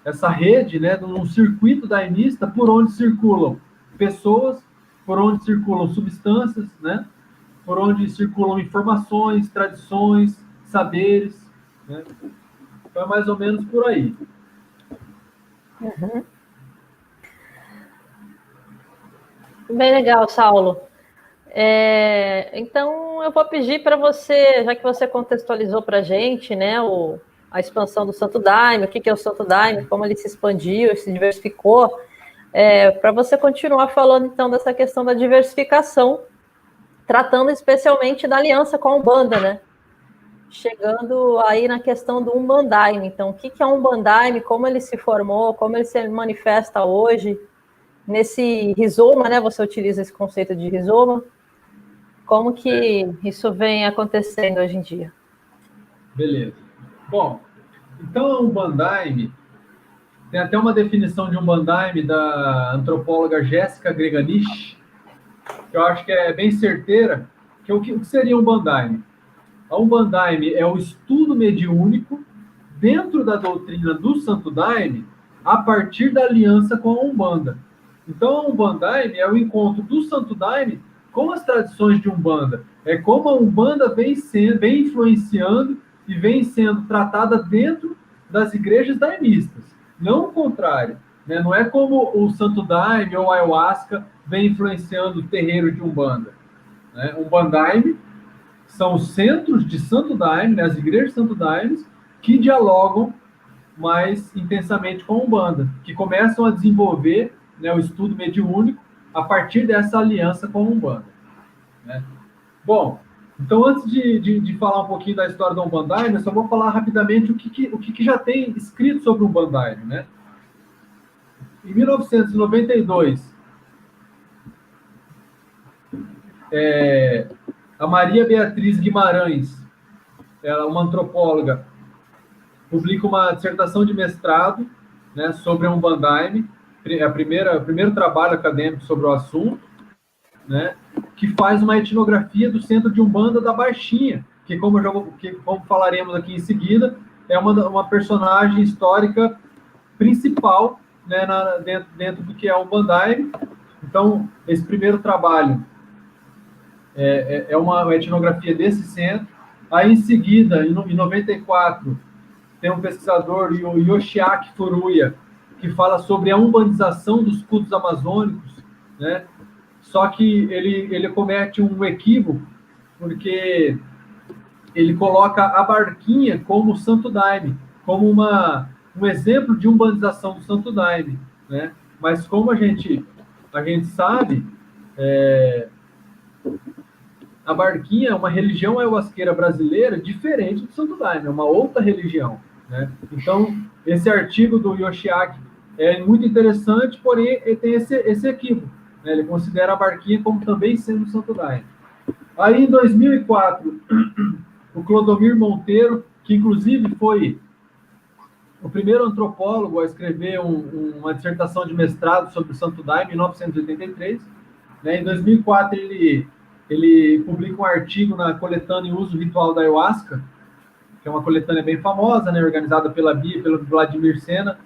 B: essa rede, né, de um circuito daimista por onde circulam pessoas, por onde circulam substâncias, né, por onde circulam informações, tradições, saberes, né? Então, é mais ou menos por aí.
A: Uhum. Bem legal, Saulo. Então, eu vou pedir para você, já que você contextualizou para a gente, né, a expansão do Santo Daime, o que é o Santo Daime, como ele se expandiu, se diversificou, para você continuar falando, então, dessa questão da diversificação, tratando especialmente da aliança com a Umbanda, né? Chegando aí na questão do Umbandaime. Então, o que é um Umbandaime, como ele se formou, como ele se manifesta hoje, nesse rizoma, né? Você utiliza esse conceito de rizoma. Como que isso vem acontecendo hoje em dia?
B: Beleza. Bom, então a Umbandaime, tem até uma definição de Umbandaime da antropóloga Jéssica Greganiche, que eu acho que é bem certeira, que o que seria Umbandaime? A Umbandaime é o estudo mediúnico dentro da doutrina do Santo Daime a partir da aliança com a Umbanda. Então, a Umbandaime é o encontro do Santo Daime com as tradições de Umbanda. É como a Umbanda vem influenciando e vem sendo tratada dentro das igrejas daimistas. Não o contrário, né? Não é como o Santo Daime ou a Ayahuasca vem influenciando o terreiro de Umbanda, né? Umbandaime são os centros de Santo Daime, né, as igrejas de Santo Daime, que dialogam mais intensamente com a Umbanda, que começam a desenvolver, né, o estudo mediúnico a partir dessa aliança com a Umbanda, né? Bom, então antes de falar um pouquinho da história da Umbandaime, eu só vou falar rapidamente o que já tem escrito sobre o Umbandaime, né? Em 1992, a Maria Beatriz Guimarães, ela é uma antropóloga, publica uma dissertação de mestrado, né, sobre a Umbanda, o primeiro trabalho acadêmico sobre o assunto, né, que faz uma etnografia do centro de Umbanda da Baixinha, que como falaremos aqui em seguida, é uma personagem histórica principal, né, dentro do que é o Umbanda. Então, esse primeiro trabalho é uma etnografia desse centro. Aí, em seguida, em 94, tem um pesquisador, o Yoshiaki Furuya, que fala sobre a umbanização dos cultos amazônicos, né? Só que ele comete um equívoco, porque ele coloca a Barquinha como Santo Daime, como um exemplo de umbanização do Santo Daime, né? Mas como a gente sabe, a Barquinha é uma religião ayahuasqueira brasileira diferente do Santo Daime, é uma outra religião, né? Então, esse artigo do Yoshiaki é muito interessante, porém, ele tem esse equívoco, né? Ele considera a Barquinha como também sendo o Santo Daime. Aí, em 2004, o Clodomir Monteiro, que inclusive foi o primeiro antropólogo a escrever uma dissertação de mestrado sobre o Santo Daime, em 1983, né? Em 2004, ele publica um artigo na coletânea Uso Ritual da Ayahuasca, que é uma coletânea bem famosa, né, organizada pela Bia, pelo Vladimir Sena,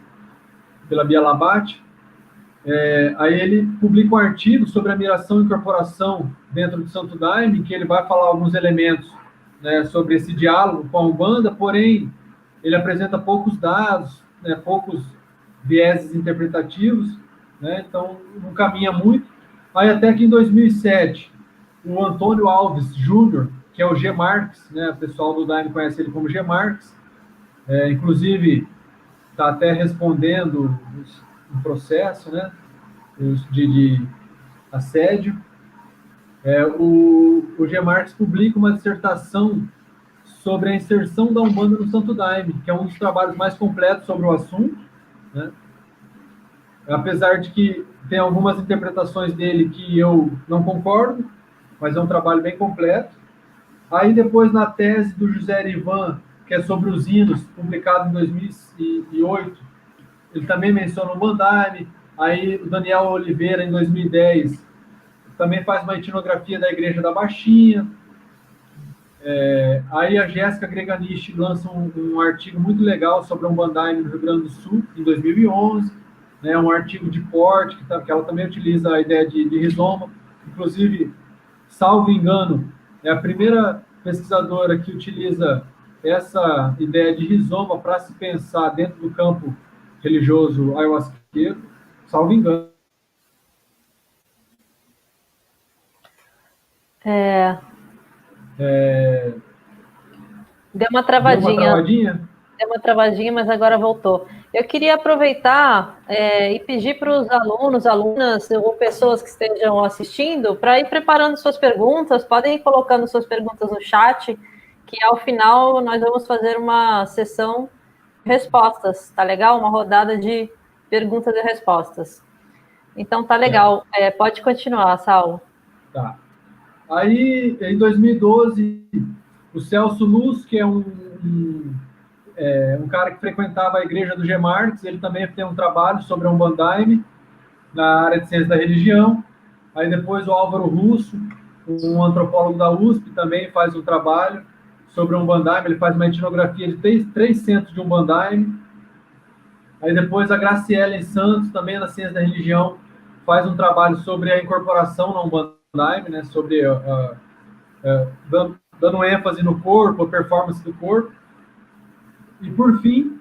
B: pela Bia Labate. Aí ele publica um artigo sobre a miração e incorporação dentro do Santo Daime, em que ele vai falar alguns elementos, né, sobre esse diálogo com a Umbanda, porém ele apresenta poucos dados, né, poucos vieses interpretativos, né, então não caminha muito. Aí até que em 2007, o Antônio Alves Júnior, que é o G. Marx, né, o pessoal do Daime conhece ele como G. Marx, inclusive está até respondendo um processo, né, de assédio. O G. Marx publica uma dissertação sobre a inserção da Umbanda no Santo Daime, que é um dos trabalhos mais completos sobre o assunto, né? Apesar de que tem algumas interpretações dele que eu não concordo, mas é um trabalho bem completo. Aí depois, na tese do José Erivan, que é sobre os hinos, publicado em 2008, ele também menciona o Umbanda. Aí o Daniel Oliveira, em 2010, também faz uma etnografia da Igreja da Baixinha. Aí a Jéssica Greganiche lança um artigo muito legal sobre a Umbanda no Rio Grande do Sul, em 2011, né, um artigo de porte, que ela também utiliza a ideia de rizoma. Inclusive, salvo engano, é a primeira pesquisadora que utiliza essa ideia de rizoma para se pensar dentro do campo religioso ayahuasqueiro, salvo engano.
A: Deu uma travadinha.
B: Deu
A: uma travadinha, mas agora voltou. Eu queria aproveitar e pedir para os alunos, alunas ou pessoas que estejam assistindo para ir preparando suas perguntas, podem ir colocando suas perguntas no chat, que ao final nós vamos fazer uma sessão de respostas, tá legal? Uma rodada de perguntas e respostas. Então tá legal. Pode continuar, Saulo.
B: Tá. Aí, em 2012, o Celso Luz, que é um cara que frequentava a igreja do G. Marx, ele também tem um trabalho sobre a Umbanda na área de ciência da religião. Aí depois o Álvaro Russo, um antropólogo da USP, também faz um trabalho sobre a Umbanda, ele faz uma etnografia de 3 centros de Umbanda. Aí depois a Graciela Santos, também na ciência da religião, faz um trabalho sobre a incorporação na Umbanda, né, sobre dando ênfase no corpo, a performance do corpo. E por fim,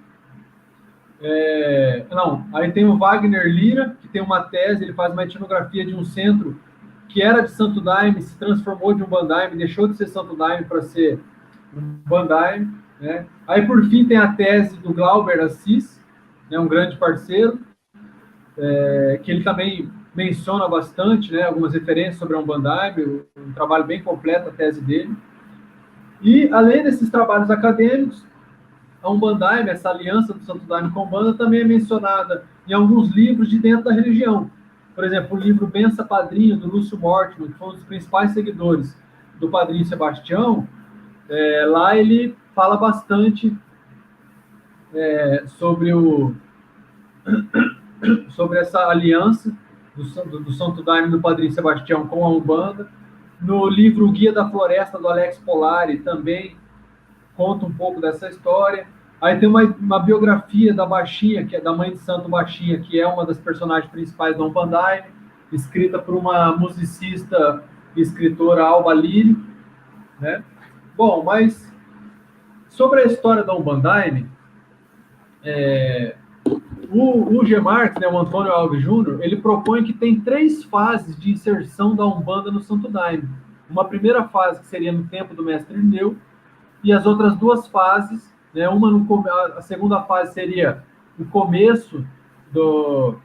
B: aí tem o Wagner Lira, que tem uma tese, ele faz uma etnografia de um centro que era de Santo Daime, se transformou de Umbanda, deixou de ser Santo Daime para ser Umbanda, né? Aí por fim tem a tese do Glauber Assis, né, um grande parceiro, que ele também menciona bastante, né, algumas referências sobre a Umbanda, um trabalho bem completo a tese dele. E além desses trabalhos acadêmicos, a Umbanda, essa aliança do Santo Daime com a Umbanda, também é mencionada em alguns livros de dentro da religião. Por exemplo, o livro Bença Padrinho, do Lúcio Mortimer, que foi um dos principais seguidores do Padrinho Sebastião, lá ele fala bastante sobre essa aliança do Santo Daime e do Padrinho Sebastião com a Umbanda. No livro O Guia da Floresta, do Alex Polari, também conta um pouco dessa história. Aí tem uma biografia da Baixinha, que é da mãe de santo Baixinha, que é uma das personagens principais do Umbanda, escrita por uma musicista e escritora, Alba Lírio, né? Bom, mas sobre a história da Umbanda, o G. Marx, né, o Antônio Alves Júnior, ele propõe que tem 3 fases de inserção da Umbanda no Santo Daime. Uma primeira fase que seria no tempo do Mestre Irineu, e as outras 2 fases, né, a segunda fase seria o começo dos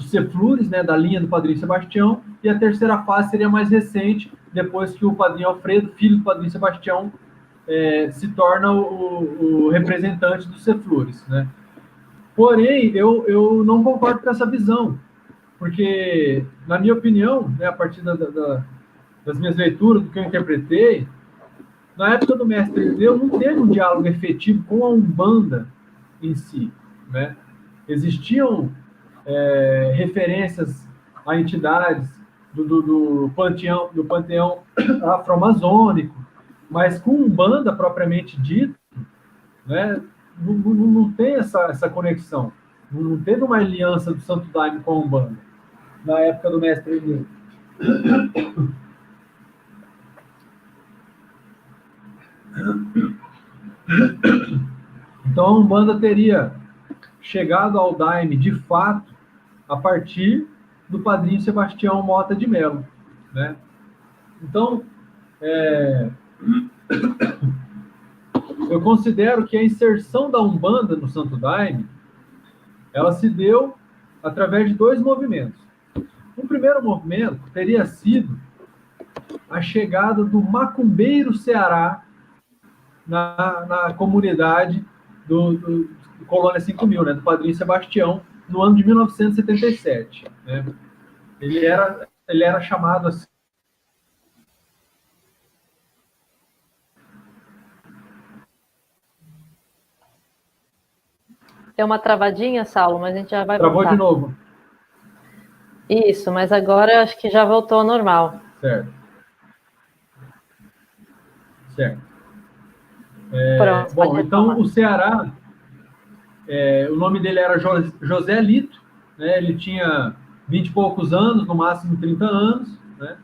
B: Ceflures, né, da linha do Padrinho Sebastião, e a terceira fase seria mais recente, depois que o Padrinho Alfredo, filho do Padrinho Sebastião, se torna o representante dos Ceflures, né? Porém, eu não concordo com essa visão, porque, na minha opinião, né, a partir das minhas leituras, do que eu interpretei, na época do Mestre Irineu não teve um diálogo efetivo com a Umbanda em si, né? Existiam referências a entidades do panteão afro-amazônico, mas com Umbanda propriamente dito, né, não tem essa conexão. Não teve uma aliança do Santo Daime com a Umbanda na época do Mestre Irineu. Então a Umbanda teria chegado ao Daime de fato a partir do Padrinho Sebastião Mota de Mello, né? Então, eu considero que a inserção da Umbanda no Santo Daime, ela se deu através de 2 movimentos. O primeiro movimento teria sido a chegada do macumbeiro Ceará na comunidade do Colônia 5000, né, do Padrinho Sebastião, no ano de 1977. Né? Ele era chamado assim.
A: Tem uma travadinha, Saulo, mas a gente já vai
B: Travou
A: voltar.
B: de novo.
A: Isso, mas agora acho que já voltou ao normal.
B: Certo.
A: Pronto,
B: Bom, então o Ceará, o nome dele era José Lito, né? Ele tinha 20 e poucos anos, no máximo 30 anos, né?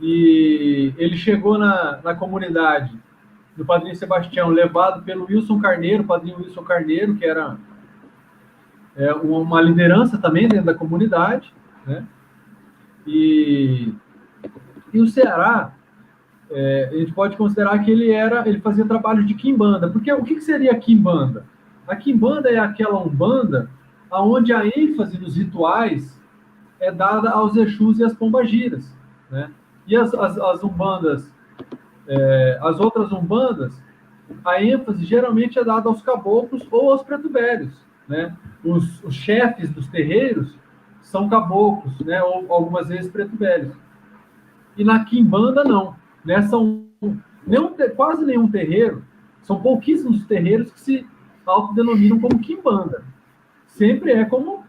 B: E ele chegou na comunidade do Padrinho Sebastião, levado pelo Wilson Carneiro, Padrinho Wilson Carneiro, que era uma liderança também dentro da comunidade, né? E o Ceará, a gente pode considerar que ele fazia trabalho de quimbanda, porque o que seria a quimbanda? A quimbanda é aquela umbanda onde a ênfase nos rituais é dada aos Exus e às pombagiras, né? E as umbandas, as outras umbandas, a ênfase geralmente é dada aos caboclos ou aos preto velhos, né? Os chefes dos terreiros são caboclos, né? Ou algumas vezes preto velhos. E na quimbanda não, né? Quase nenhum terreiro, são pouquíssimos terreiros que se autodenominam como quimbanda. Sempre é como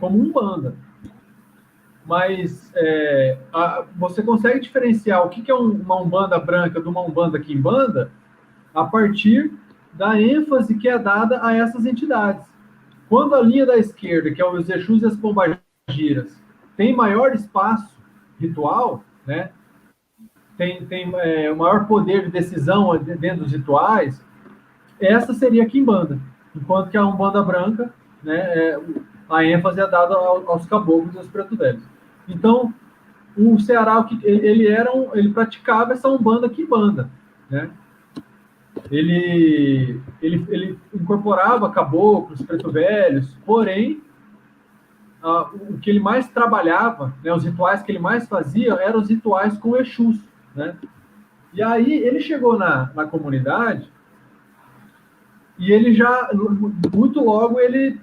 B: umbanda. Mas você consegue diferenciar o que é uma umbanda branca de uma umbanda quimbanda a partir da ênfase que é dada a essas entidades. Quando a linha da esquerda, que é os Exus e as pombagiras, tem maior espaço ritual, né? Tem o maior poder de decisão dentro dos rituais, essa seria a quimbanda. Enquanto que a umbanda branca, né, a ênfase é dada aos caboclos e aos preto velhos. Então, o Ceará, ele praticava essa umbanda quimbanda, né? Ele incorporava caboclos, preto velhos, porém, o que ele mais trabalhava, né, os rituais que ele mais fazia, eram os rituais com Exus, né? E aí ele chegou na comunidade e ele já, muito logo, ele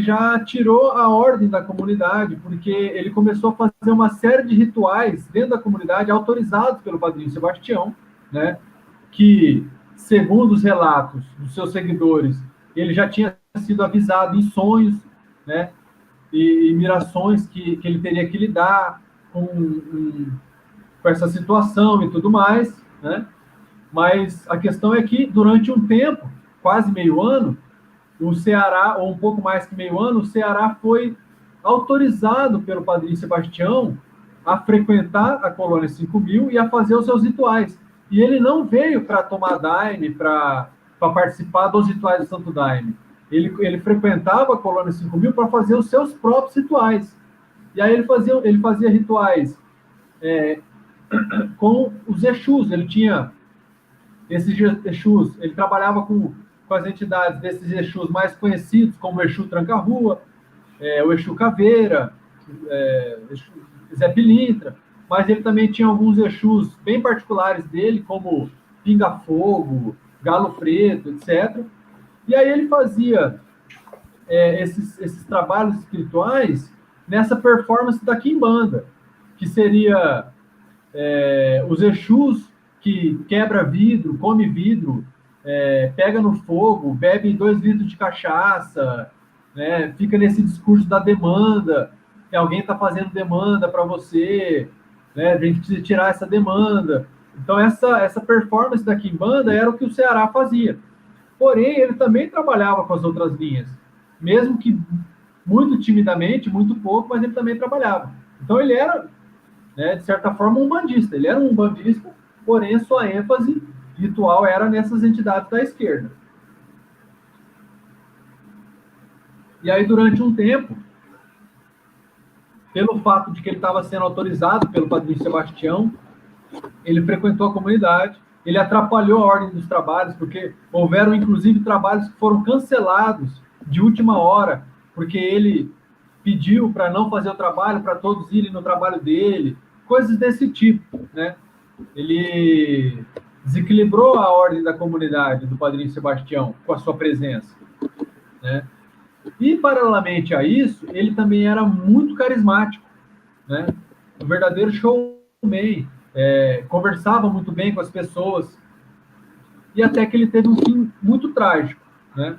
B: já tirou a ordem da comunidade, porque ele começou a fazer uma série de rituais dentro da comunidade, autorizados pelo Padrinho Sebastião, né? Que segundo os relatos dos seus seguidores, ele já tinha sido avisado em sonhos, né, e mirações que ele teria que lidar com essa situação e tudo mais, né? Mas a questão é que, durante um tempo, quase meio ano, o Ceará, ou um pouco mais que meio ano, o Ceará foi autorizado pelo Padrinho Sebastião a frequentar a Colônia 5000 e a fazer os seus rituais. E ele não veio para tomar daime, para participar dos rituais do Santo Daime. Ele frequentava a Colônia 5000 para fazer os seus próprios rituais. E aí ele fazia rituais com os Exus. Ele tinha esses Exus, ele trabalhava com as entidades desses Exus mais conhecidos, como o Exu Tranca-Rua, o Exu Caveira, Zé Pilintra, mas ele também tinha alguns Exus bem particulares dele, como Pinga Fogo, Galo Preto, etc. E aí ele fazia esses trabalhos espirituais nessa performance da Quimbanda, que seria os Exus que quebra vidro, come vidro, pega no fogo, bebe 2 litros de cachaça, né, fica nesse discurso da demanda, que alguém está fazendo demanda para você, né, a gente precisa tirar essa demanda. Então, essa performance da Quimbanda era o que o Ceará fazia. Porém, ele também trabalhava com as outras linhas, mesmo que muito timidamente, muito pouco, mas ele também trabalhava. Então, ele era, né, de certa forma, um bandista. Ele era um bandista, porém, sua ênfase ritual era nessas entidades da esquerda. E aí, durante um tempo, pelo fato de que ele estava sendo autorizado pelo Padrinho Sebastião, ele frequentou a comunidade, ele atrapalhou a ordem dos trabalhos, porque houveram, inclusive, trabalhos que foram cancelados de última hora, porque ele pediu para não fazer o trabalho, para todos irem no trabalho dele, coisas desse tipo, né? Ele desequilibrou a ordem da comunidade do Padrinho Sebastião com a sua presença, né? E, paralelamente a isso, ele também era muito carismático, né? Um verdadeiro showman, conversava muito bem com as pessoas, e até que ele teve um fim muito trágico, né?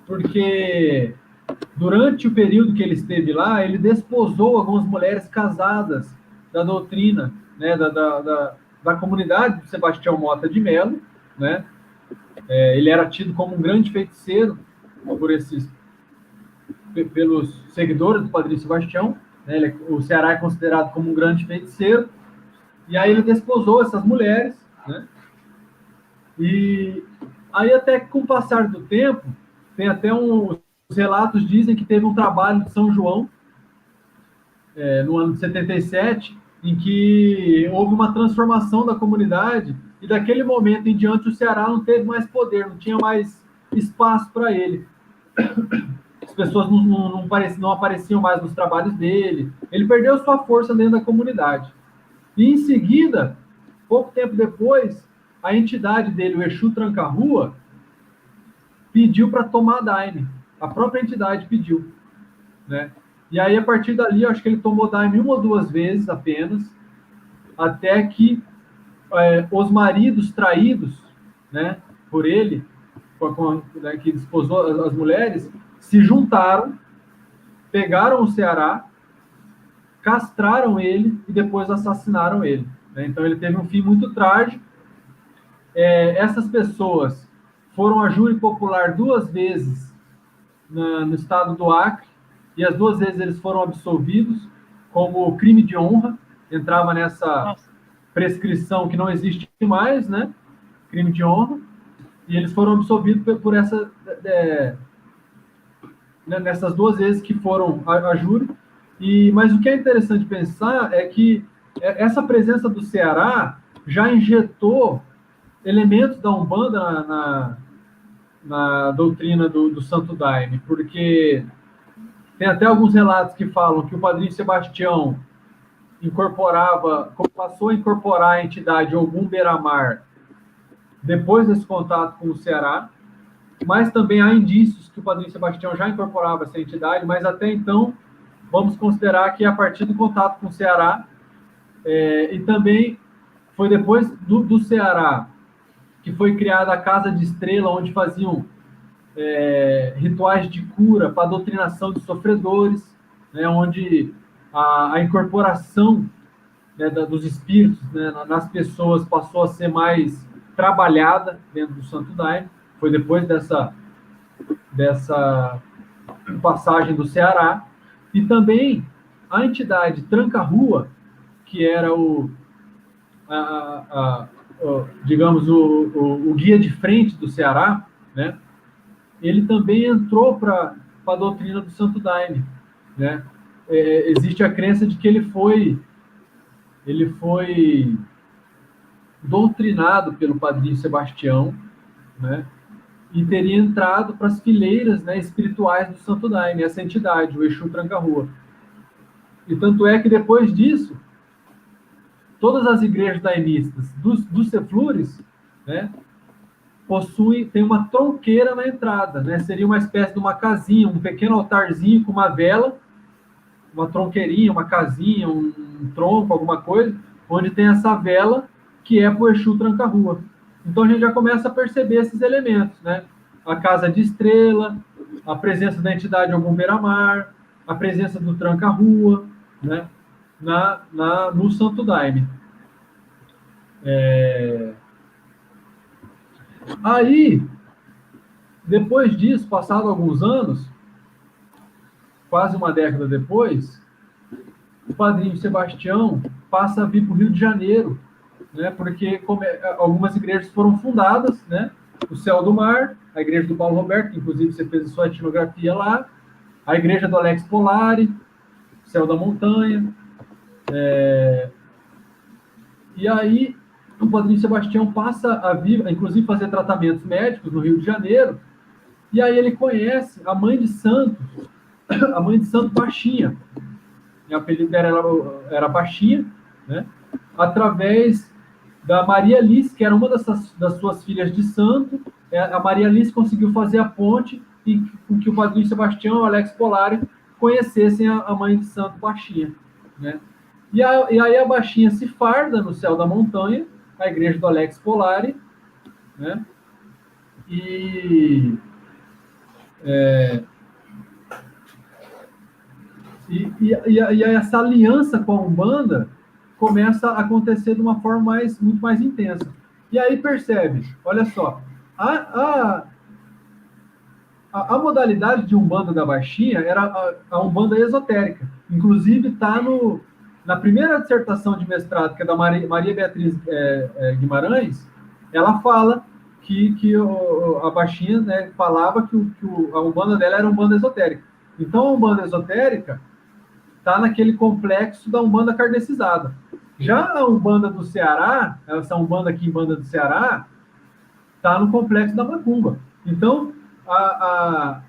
B: Porque durante o período que ele esteve lá, ele desposou algumas mulheres casadas da doutrina, né, da comunidade de Sebastião Mota de Melo, né? Ele era tido como um grande feiticeiro pelos seguidores do Padrinho Sebastião, né? O Ceará é considerado como um grande feiticeiro, e aí ele desposou essas mulheres, né? E aí, até que com o passar do tempo, tem até os relatos dizem que teve um trabalho de São João, no ano de 77, em que houve uma transformação da comunidade, e daquele momento em diante o Ceará não teve mais poder, não tinha mais espaço para ele. As pessoas não apareciam mais nos trabalhos dele, ele perdeu sua força dentro da comunidade. E em seguida, pouco tempo depois, a entidade dele, o Exu Tranca-Rua, pediu para tomar daime. A própria entidade pediu, né? E aí, a partir dali, eu acho que ele tomou daime 1 ou 2 vezes apenas, até que os maridos traídos, né, por ele, né, que desposou as mulheres, se juntaram, pegaram o Ceará, castraram ele e depois assassinaram ele, né? Então, ele teve um fim muito trágico. Essas pessoas foram a júri popular 2 vezes no estado do Acre, e as 2 vezes eles foram absolvidos como crime de honra, entrava nessa prescrição que não existe mais, né? Crime de honra, e eles foram absolvidos por nessas 2 vezes que foram a júri. Mas o que é interessante pensar é que essa presença do Ceará já injetou elementos da Umbanda na doutrina do Santo Daime, porque tem até alguns relatos que falam que o Padrinho Sebastião passou a incorporar a entidade Ogum Beira-Mar depois desse contato com o Ceará, mas também há indícios que o Padrinho Sebastião já incorporava essa entidade, mas até então vamos considerar que a partir do contato com o Ceará, e também foi depois do Ceará que foi criada a Casa de Estrela, onde faziam rituais de cura para a doutrinação de sofredores, né, onde a incorporação, né, dos espíritos, né, nas pessoas passou a ser mais trabalhada dentro do Santo Daime. Foi depois dessa passagem do Ceará. E também a entidade Tranca-Rua, que era digamos, o guia de frente do Ceará, né? Ele também entrou para a doutrina do Santo Daime, né? Existe a crença de que ele foi doutrinado pelo padrinho Sebastião, né? E teria entrado para as fileiras, né, espirituais do Santo Daime, essa entidade, o Exu Tranca-Rua. E tanto é que depois disso, todas as igrejas daimistas dos Ceflures, né, tem uma tronqueira na entrada, né? Seria uma espécie de uma casinha, um pequeno altarzinho com uma vela, uma tronqueirinha, uma casinha, um tronco, alguma coisa, onde tem essa vela que é para o Exu Tranca-Rua. Então a gente já começa a perceber esses elementos, né? A Casa de Estrela, a presença da entidade Ogum Beira-Mar, a presença do Tranca-Rua, né? No Santo Daime. Aí, depois disso, passado alguns anos, quase uma década depois, o padrinho Sebastião passa a vir para o Rio de Janeiro, né, porque algumas igrejas foram fundadas, né, o Céu do Mar, a igreja do Paulo Roberto, que inclusive você fez a sua etnografia lá, a igreja do Alex Polari, Céu da Montanha, e aí o padrinho Sebastião passa a vir, inclusive fazer tratamentos médicos no Rio de Janeiro, e aí ele conhece a mãe de santo Baixinha, o apelido dela era Baixinha, né, através da Maria Alice, que era uma das suas filhas de santo. A Maria Alice conseguiu fazer a ponte e com que o padrinho Sebastião e o Alex Polari conhecessem a mãe de santo Baixinha, né? E aí a Baixinha se farda no Céu da Montanha, a igreja do Alex Polari, né? E essa aliança com a Umbanda começa a acontecer de uma forma muito mais intensa. E aí percebe, olha só, a modalidade de Umbanda da Baixinha era a Umbanda esotérica. Inclusive está na primeira dissertação de mestrado, que é da Maria Beatriz Guimarães, ela fala que a Baixinha, né, falava que a Umbanda dela era Umbanda esotérica. Então a Umbanda esotérica está naquele complexo da Umbanda kardecizada. Já a Umbanda do Ceará, essa Umbanda aqui em Banda do Ceará, está no complexo da Macumba. Então, a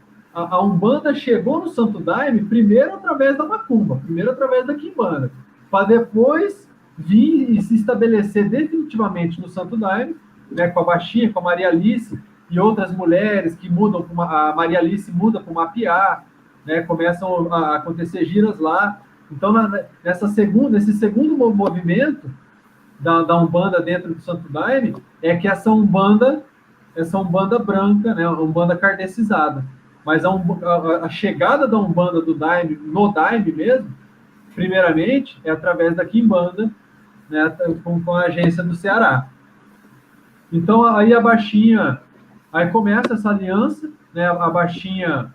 B: Umbanda chegou no Santo Daime primeiro através da Macumba, primeiro através da Quimbanda, para depois vir e se estabelecer definitivamente no Santo Daime, né, com a Baixinha, com a Maria Alice e outras mulheres que mudam, a Maria Alice muda para o Mapiá, né, começam a acontecer giras lá. Então, nesse segundo movimento da Umbanda dentro do Santo Daime, é que essa Umbanda branca, né, a Umbanda kardecizada. Mas a chegada da Umbanda do Daime, no Daime mesmo, primeiramente, é através da Quimbanda, né, com a agência do Ceará. Então, aí a Baixinha, aí começa essa aliança, né, a Baixinha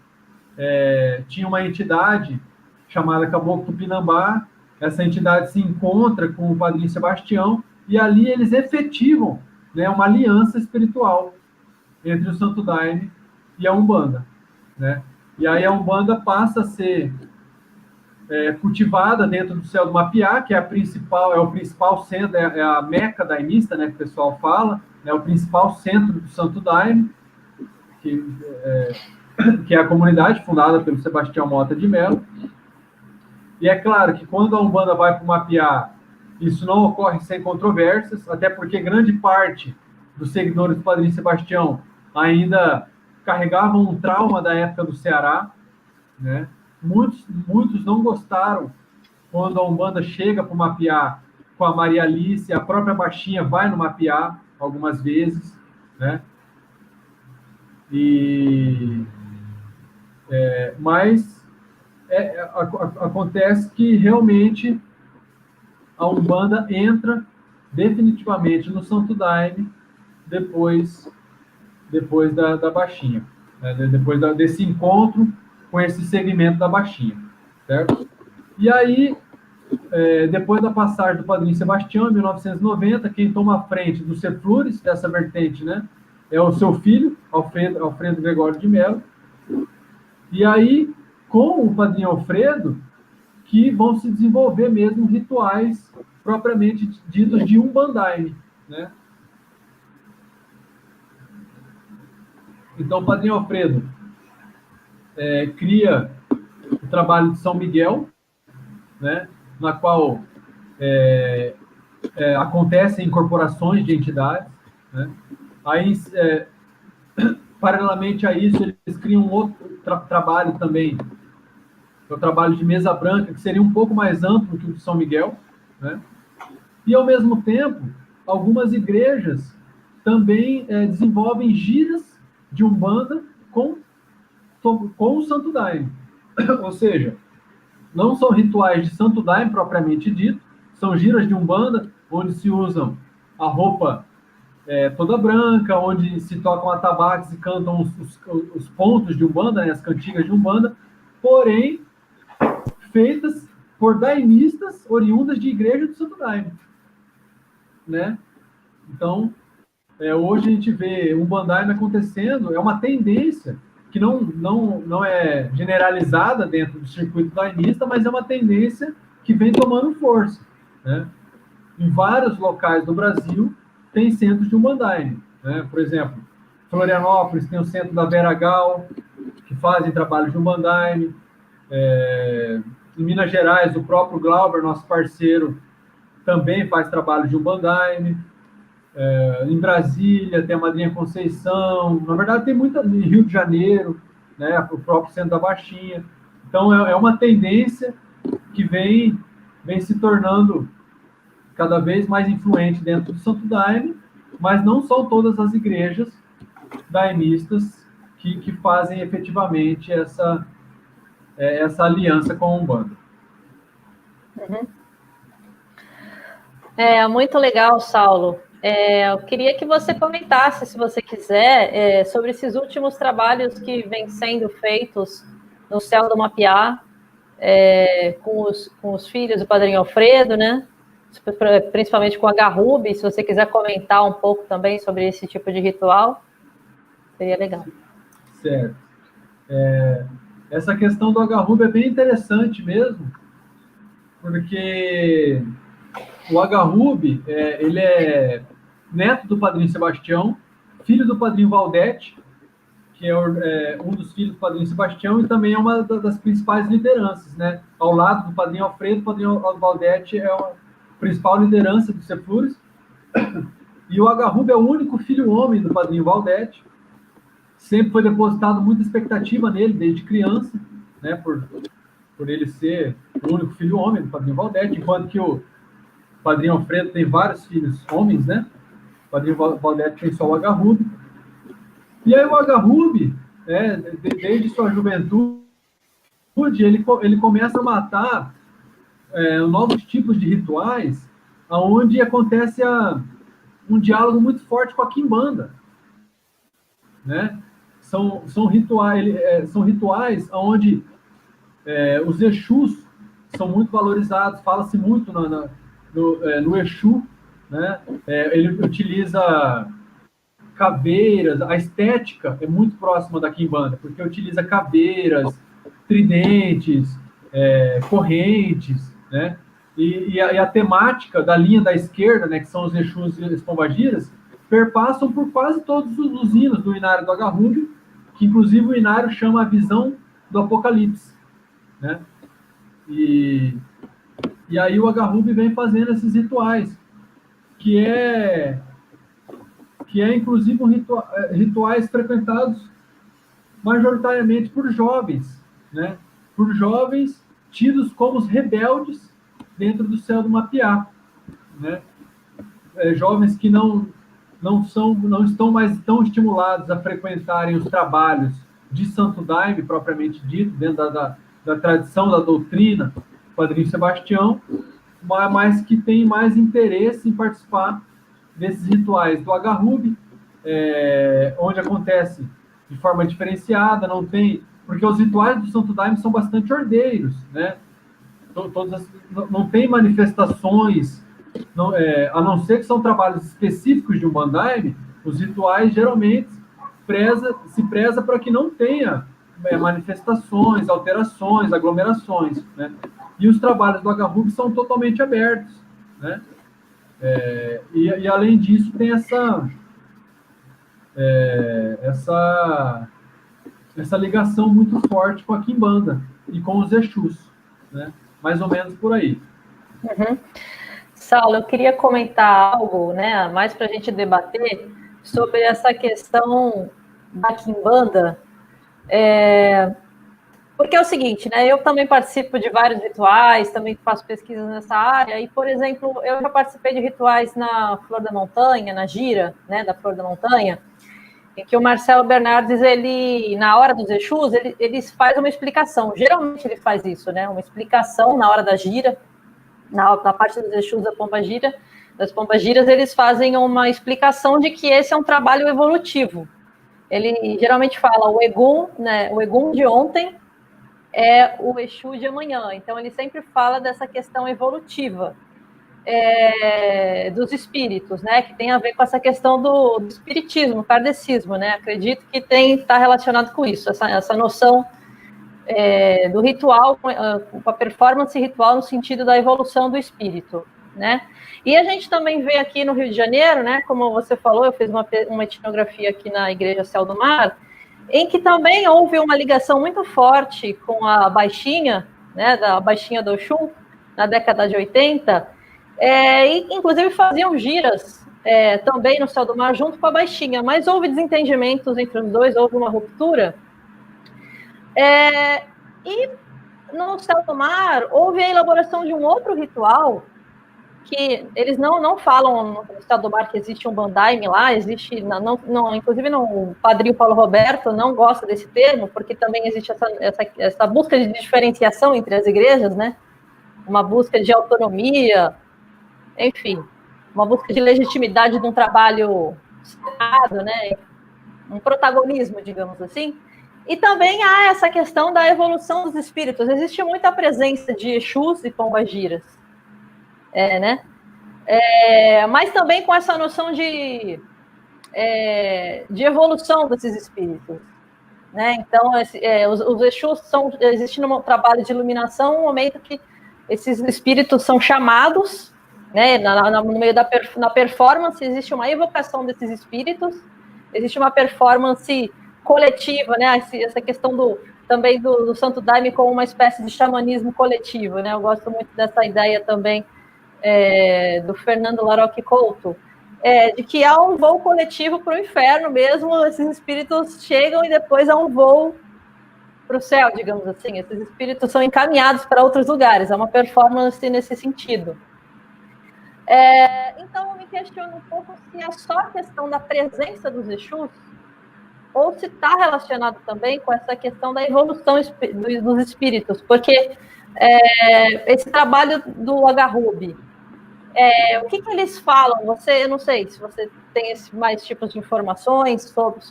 B: tinha uma entidade chamada Caboclo Tupinambá. Essa entidade se encontra com o padrinho Sebastião e ali eles efetivam, né, uma aliança espiritual entre o Santo Daime e a Umbanda, né? E aí a Umbanda passa a ser cultivada dentro do Céu do Mapiá, que é o principal centro, é a Meca daimista, né, que o pessoal fala, é o principal centro do Santo Daime, que é a comunidade fundada pelo Sebastião Mota de Mello. E é claro que quando a Umbanda vai para o Mapiá, isso não ocorre sem controvérsias, até porque grande parte dos seguidores do padrinho Sebastião ainda carregavam um trauma da época do Ceará, né? Muitos não gostaram quando a Umbanda chega para o Mapiá com a Maria Alice, a própria Baixinha vai no Mapiá algumas vezes, né? Mas acontece que realmente a Umbanda entra definitivamente no Santo Daime depois da Baixinha, né? Depois desse encontro com esse segmento da Baixinha, certo? E aí, depois da passagem do Padrinho Sebastião, em 1990, quem toma a frente do Ceflures, dessa vertente, né, é o seu filho, Alfredo Gregório de Mello. E aí, com o Padrinho Alfredo, que vão se desenvolver mesmo rituais propriamente ditos de Umbandaime, né? Então, o Padrinho Alfredo cria o trabalho de São Miguel, né, na qual acontecem incorporações de entidades, né? Aí, paralelamente a isso, eles criam um outro trabalho também, que é o trabalho de mesa branca, que seria um pouco mais amplo que o de São Miguel, né? E, ao mesmo tempo, algumas igrejas também desenvolvem giras de Umbanda com o Santo Daime. Ou seja, não são rituais de Santo Daime propriamente dito, são giras de Umbanda, onde se usam a roupa toda branca, onde se tocam atabaques e cantam os pontos de Umbanda, né, as cantigas de Umbanda, porém feitas por daimistas oriundas de igreja do Santo Daime, né? Então, hoje a gente vê Umbandaime acontecendo, é uma tendência que não é generalizada dentro do circuito daimista, mas é uma tendência que vem tomando força, né? Em vários locais do Brasil tem centros de Umbandaime, né? Por exemplo, Florianópolis tem o centro da Vera Gal, que fazem trabalho de Umbandaime. Em Minas Gerais, o próprio Glauber, nosso parceiro, também faz trabalho de Umbandaime. Em Brasília tem a Madrinha Conceição, na verdade tem muita em Rio de Janeiro, né, o próprio Centro da Baixinha. Então é uma tendência que vem se tornando cada vez mais influente dentro do Santo Daime, mas não são todas as igrejas daimistas que fazem efetivamente essa aliança com a Umbanda.
A: Uhum. Muito legal, Saulo. Eu queria que você comentasse, se você quiser, sobre esses últimos trabalhos que vêm sendo feitos no Céu do Mapiá, com os filhos do Padrinho Alfredo, né? Principalmente com a Garrube. Se você quiser comentar um pouco também sobre esse tipo de ritual, seria legal.
B: Certo. Essa questão do Agarrube é bem interessante mesmo, porque o Agarrube, ele é neto do Padrinho Sebastião, filho do Padrinho Valdete, que é um dos filhos do Padrinho Sebastião, e também é uma das principais lideranças, né? Ao lado do Padrinho Alfredo, o Padrinho Valdete é a principal liderança do Ceflures, e o Agarrube é o único filho homem do Padrinho Valdete. Sempre foi depositado muita expectativa nele, desde criança, né? Por ele ser o único filho homem do Padrinho Valdete, enquanto que o Padrinho Alfredo tem vários filhos homens, né? O Padrinho Valdete tem só o Agarrube. E aí o Agarrube, desde sua juventude, ele começa a matar novos tipos de rituais, onde acontece um diálogo muito forte com a Quimbanda, né? São rituais onde os Exus são muito valorizados, fala-se muito no Exu, né? Ele utiliza caveiras, a estética é muito próxima da Quimbanda, porque utiliza caveiras, tridentes, correntes, né? E a temática da linha da esquerda, né, que são os Exus e as Pombagiras, perpassam por quase todos os hinos do Inário do Agarrube, que inclusive o Inário chama a visão do Apocalipse, né? E aí o Agarrube vem fazendo esses rituais, que é inclusive rituais frequentados majoritariamente por jovens, né? Por jovens tidos como os rebeldes dentro do Céu do Mapiá, né? Jovens que não não estão mais tão estimulados a frequentarem os trabalhos de Santo Daime, propriamente dito, dentro da tradição, da doutrina, Padrinho Sebastião, mas que têm mais interesse em participar desses rituais do Agarrube, onde acontece de forma diferenciada, não tem... Porque os rituais do Santo Daime são bastante ordeiros, né? Não tem manifestações, a não ser que são trabalhos específicos de um Bandaime, os rituais geralmente se preza para que não tenha manifestações, alterações, aglomerações, né? E os trabalhos do Agarrube são totalmente abertos, né? E além disso tem essa ligação muito forte com a Quimbanda e com os Exus, né? Mais ou menos por aí.
A: Uhum. Saulo, eu queria comentar algo, né, mais para a gente debater sobre essa questão da Quimbanda, porque é o seguinte, né, eu também participo de vários rituais, também faço pesquisas nessa área, e, por exemplo, eu já participei de rituais na Flor da Montanha, na gira, né, da Flor da Montanha, em que o Marcelo Bernardes, ele, na hora dos Exus, ele faz uma explicação, geralmente ele faz isso, né, uma explicação na hora da gira, na parte dos Exus da Pomba Gira, das Pombas Giras, eles fazem uma explicação de que esse é um trabalho evolutivo. Ele geralmente fala o Egum, né, o Egum de ontem é o Exu de amanhã. Então, ele sempre fala dessa questão evolutiva dos espíritos, né, que tem a ver com essa questão do espiritismo, kardecismo, né, acredito que está relacionado com isso, essa noção do ritual, com a performance ritual no sentido da evolução do espírito, né? E a gente também vê aqui no Rio de Janeiro, né? Como você falou, eu fiz uma etnografia aqui na Igreja Céu do Mar, em que também houve uma ligação muito forte com a Baixinha, né? Da Baixinha do Oxum, na década de 80, e inclusive faziam giras também no Céu do Mar junto com a Baixinha, mas houve desentendimentos entre os dois, houve uma ruptura. E no Céu do Mar houve a elaboração de um outro ritual que eles não falam no Céu do Mar que existe um Bandaime lá, existe, inclusive o Padrinho Paulo Roberto não gosta desse termo, porque também existe essa busca de diferenciação entre as igrejas, né? Uma busca de autonomia, enfim, uma busca de legitimidade de um trabalho separado, né? Um protagonismo, digamos assim. E também há essa questão da evolução dos espíritos. Existe muita presença de Exus e Pombagiras, né? Mas também com essa noção de evolução desses espíritos, né? Então, os Exus existe no trabalho de iluminação um momento que esses espíritos são chamados, né? No meio na performance existe uma evocação desses espíritos, existe uma performance coletiva, né? Essa questão também do Santo Daime como uma espécie de xamanismo coletivo, né? Eu gosto muito dessa ideia também do Fernando Laroque Couto, de que há um voo coletivo para o inferno mesmo, esses espíritos chegam e depois há um voo para o céu, digamos assim, esses espíritos são encaminhados para outros lugares, é uma performance nesse sentido. Então eu me questiono um pouco se é só a questão da presença dos Exus, ou se está relacionado também com essa questão da evolução dos espíritos, porque esse trabalho do Agarrube, o que eles falam? Eu não sei se você tem mais tipos de informações sobre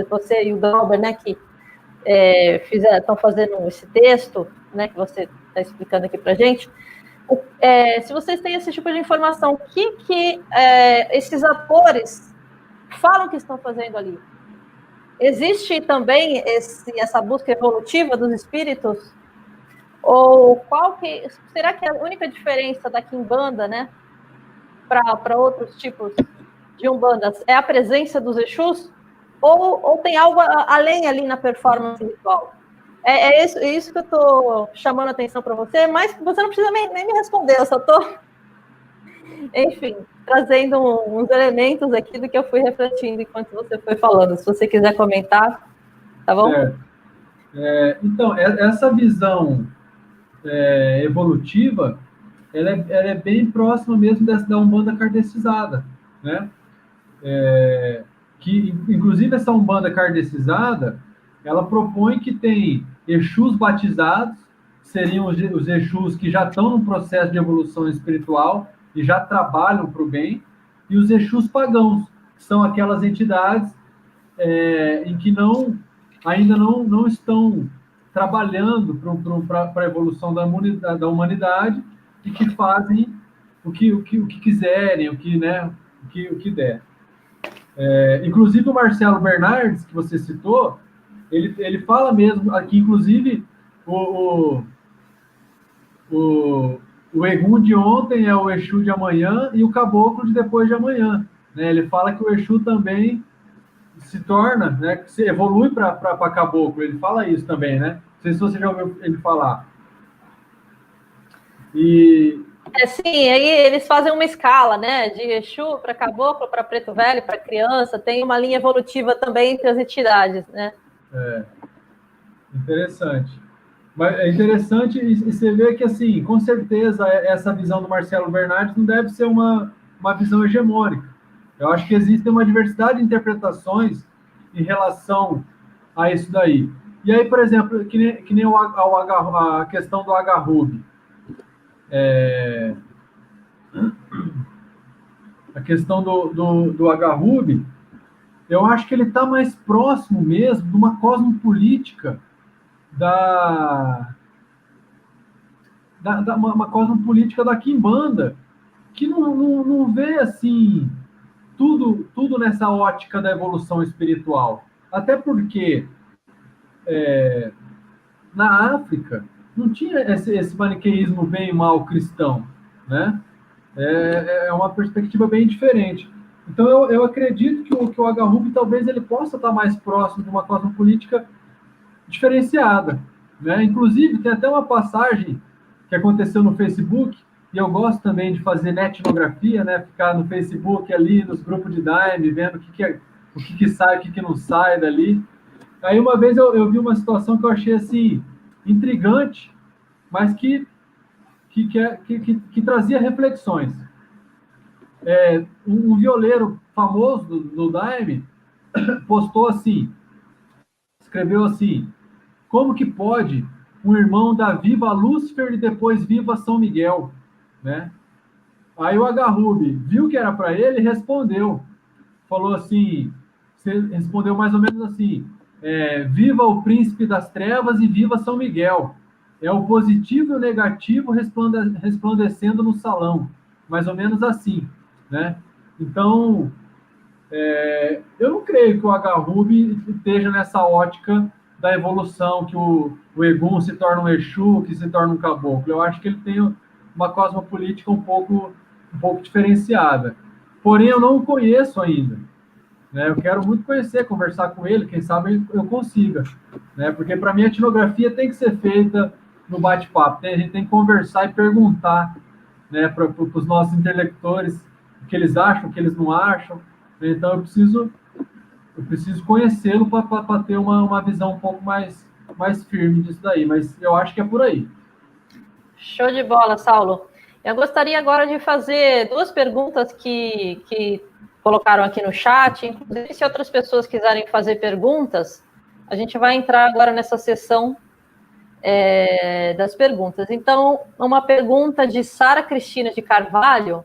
A: você e o Glauber, né, que estão fazendo esse texto, né, que você está explicando aqui para a gente. Se vocês têm esse tipo de informação, o que esses atores falam que estão fazendo ali? Existe também essa busca evolutiva dos espíritos? Ou será que a única diferença da Quimbanda, né, para outros tipos de umbandas é a presença dos Exus? Ou tem algo além ali na performance ritual? É isso que eu estou chamando a atenção para você, mas você não precisa nem me responder, eu só estou, enfim, trazendo uns elementos aqui do que eu fui refletindo enquanto você foi falando. Se você quiser comentar, tá bom?
B: Então, essa visão evolutiva, ela é bem próxima mesmo da Umbanda kardecizada, né? que, inclusive, essa Umbanda kardecizada, ela propõe que tem Exus batizados, que seriam os Exus que já estão num processo de evolução espiritual e já trabalham para o bem, e os Exus pagãos, que são aquelas entidades em que ainda não estão trabalhando para a evolução da humanidade e que fazem o que quiserem, o que der. Inclusive, o Marcelo Bernardes, que você citou, ele fala mesmo aqui, inclusive, o Egum de ontem é o Exu de amanhã e o Caboclo de depois de amanhã. Né? Ele fala que o Exu também se torna, né, que se evolui para Caboclo. Ele fala isso também, né? Não sei se você já ouviu ele falar.
A: Sim, aí eles fazem uma escala, né? De Exu para Caboclo, para Preto Velho, para criança. Tem uma linha evolutiva também entre as entidades, né?
B: Interessante. Mas é interessante e você vê que, assim, com certeza, essa visão do Marcelo Bernardes não deve ser uma visão hegemônica. Eu acho que existe uma diversidade de interpretações em relação a isso daí. E aí, por exemplo, que nem a questão do Agarrub. A questão do Agarrub, eu acho que ele está mais próximo mesmo de uma cosmopolítica uma cosmopolítica da Quimbanda, que não vê assim tudo nessa ótica da evolução espiritual. Até porque na África não tinha esse maniqueísmo bem e mal cristão, né? É uma perspectiva bem diferente. Então eu acredito que o Agarrub talvez ele possa estar mais próximo de uma cosmopolítica diferenciada, né? Inclusive tem até uma passagem que aconteceu no Facebook, e eu gosto também de fazer etnografia, né? Ficar no Facebook ali, nos grupos de Daime, vendo o que sai, o que não sai dali. Aí uma vez eu vi uma situação que eu achei assim intrigante, mas que trazia reflexões. Um violeiro famoso do Daime postou assim, escreveu assim: como que pode um irmão dar viva Lúcifer e depois viva São Miguel, né? Aí o Agarrub viu que era para ele e respondeu. Falou assim, respondeu mais ou menos assim: viva o príncipe das trevas e viva São Miguel. É o positivo e o negativo resplandecendo no salão. Mais ou menos assim, né? Então, eu não creio que o Agarrub esteja nessa ótica da evolução, que o Egum se torna um Exu, que se torna um Caboclo. Eu acho que ele tem uma cosmopolítica um pouco diferenciada. Porém, eu não o conheço ainda. Né? Eu quero muito conhecer, conversar com ele, quem sabe eu consiga. Né? Porque, para mim, a etnografia tem que ser feita no bate-papo. A gente tem que conversar e perguntar, né, para os nossos interlocutores o que eles acham, o que eles não acham. Então, eu preciso conhecê-lo para ter uma visão um pouco mais firme disso daí. Mas eu acho que é por aí.
A: Show de bola, Saulo. Eu gostaria agora de fazer duas perguntas que colocaram aqui no chat. Inclusive, se outras pessoas quiserem fazer perguntas, a gente vai entrar agora nessa sessão das perguntas. Então, uma pergunta de Sara Cristina de Carvalho.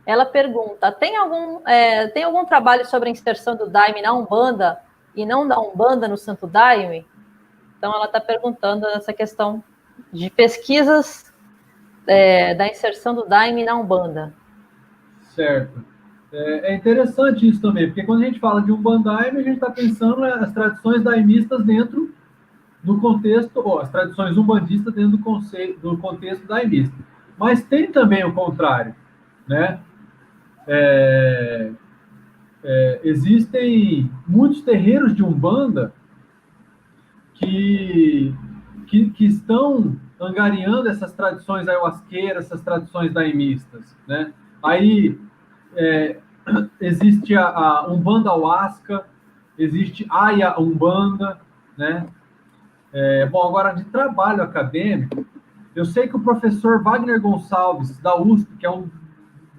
A: Ela pergunta: tem algum trabalho sobre a inserção do Daime na Umbanda e não da Umbanda no Santo Daime? Então, ela está perguntando essa questão de pesquisas da inserção do Daime na Umbanda.
B: Certo. É interessante isso também, porque quando a gente fala de Umbandaime, a gente está pensando nas tradições daimistas dentro do contexto, as tradições umbandistas dentro do contexto daimista. Mas tem também o contrário, né? Existem muitos terreiros de Umbanda que estão angariando essas tradições ayahuasqueiras, essas tradições daimistas, né? Aí existe a Umbanda Ayahuasca, existe Aya Umbanda, né? Bom, agora de trabalho acadêmico, eu sei que o professor Wagner Gonçalves, da USP, que é um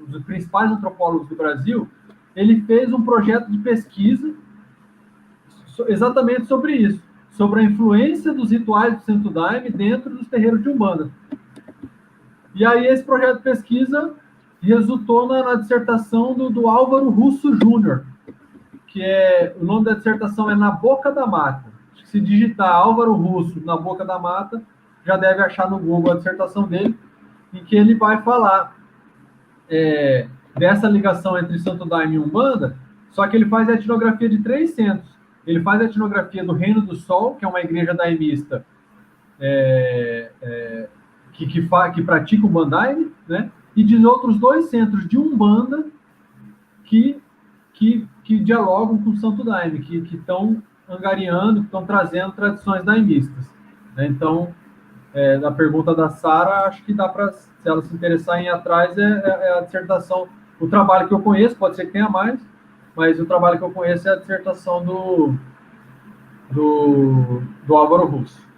B: dos principais antropólogos do Brasil, ele fez um projeto de pesquisa exatamente sobre isso, sobre a influência dos rituais do Santo Daime dentro dos terreiros de Umbanda. E aí esse projeto de pesquisa resultou na dissertação do Álvaro Russo Júnior, que o nome da dissertação é Na Boca da Mata. Se digitar Álvaro Russo na Boca da Mata, já deve achar no Google a dissertação dele, em que ele vai falar dessa ligação entre Santo Daime e Umbanda, só que ele faz a etnografia de 3 centros. Ele faz a etnografia do Reino do Sol, que é uma igreja daimista que pratica o Umbandaime, né? E de outros 2 centros de Umbanda que dialogam com o Santo Daime, que estão angariando, que estão trazendo tradições daimistas. Né? Então, na pergunta da Sara, acho que dá para, se ela se interessar em ir atrás, a dissertação, o trabalho que eu conheço, pode ser que tenha mais, mas o trabalho que eu conheço é a dissertação do Álvaro Russo.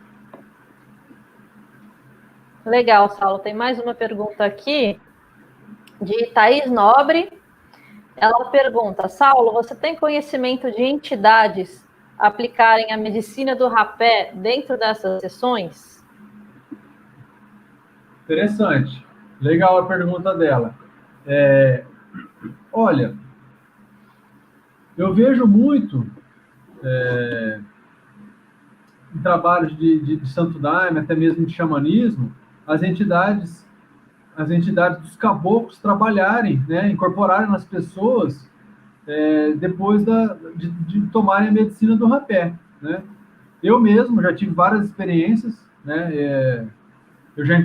A: Legal, Saulo. Tem mais uma pergunta aqui, de Thaís Nobre. Ela pergunta, Saulo, você tem conhecimento de entidades aplicarem a medicina do rapé dentro dessas sessões?
B: Interessante. Legal a pergunta dela. Olha, eu vejo muito em trabalhos de Santo Daime, até mesmo de xamanismo, as entidades dos caboclos trabalharem, né, incorporarem nas pessoas depois de tomarem a medicina do rapé, né? Eu mesmo já tive várias experiências, né? Eu já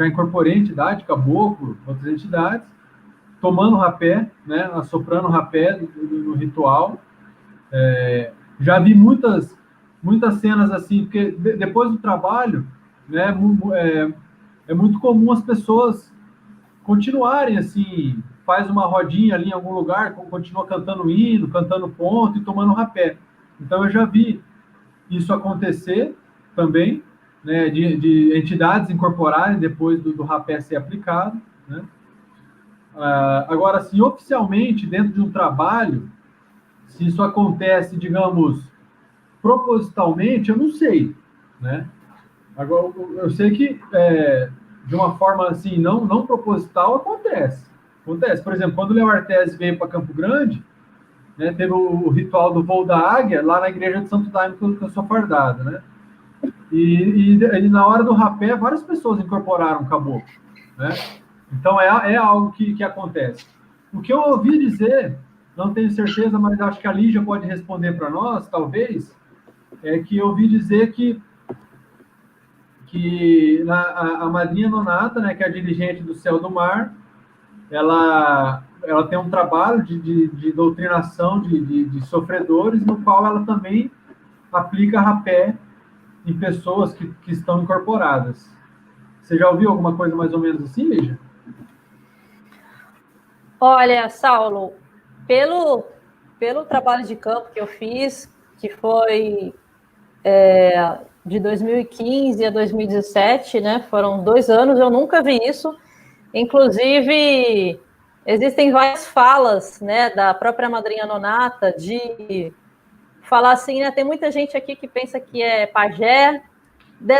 B: incorporei entidade, caboclo, outras entidades, tomando rapé, né, assoprando rapé no ritual. Já vi muitas cenas assim, porque depois do trabalho, né, é muito comum as pessoas continuarem assim, faz uma rodinha ali em algum lugar, continua cantando hino, cantando ponto e tomando rapé. Então eu já vi isso acontecer também, né, de entidades incorporarem depois do rapé ser aplicado, né? Agora, assim, oficialmente, dentro de um trabalho, se isso acontece, digamos, propositalmente, eu não sei, né? Agora, eu sei que de uma forma assim, não proposital, acontece. Por exemplo, quando o Léo Artesi veio para Campo Grande, né, teve o ritual do voo da águia lá na igreja de Santo Daime, que eu sou fardado, né? E na hora do rapé, várias pessoas incorporaram o caboclo, né? Então é algo que acontece. O que eu ouvi dizer, não tenho certeza, mas acho que a Lígia pode responder para nós, talvez, é que eu ouvi dizer que a madrinha Nonata, né, que é a dirigente do Céu do Mar, ela tem um trabalho de doutrinação de sofredores, no qual ela também aplica rapé em pessoas que estão incorporadas. Você já ouviu alguma coisa mais ou menos assim, Lígia?
A: Olha, Saulo, pelo trabalho de campo que eu fiz, que foi de 2015 a 2017, né? Foram 2 anos, eu nunca vi isso. Inclusive, existem várias falas, né, da própria madrinha Nonata de falar assim, né? Tem muita gente aqui que pensa que é pajé,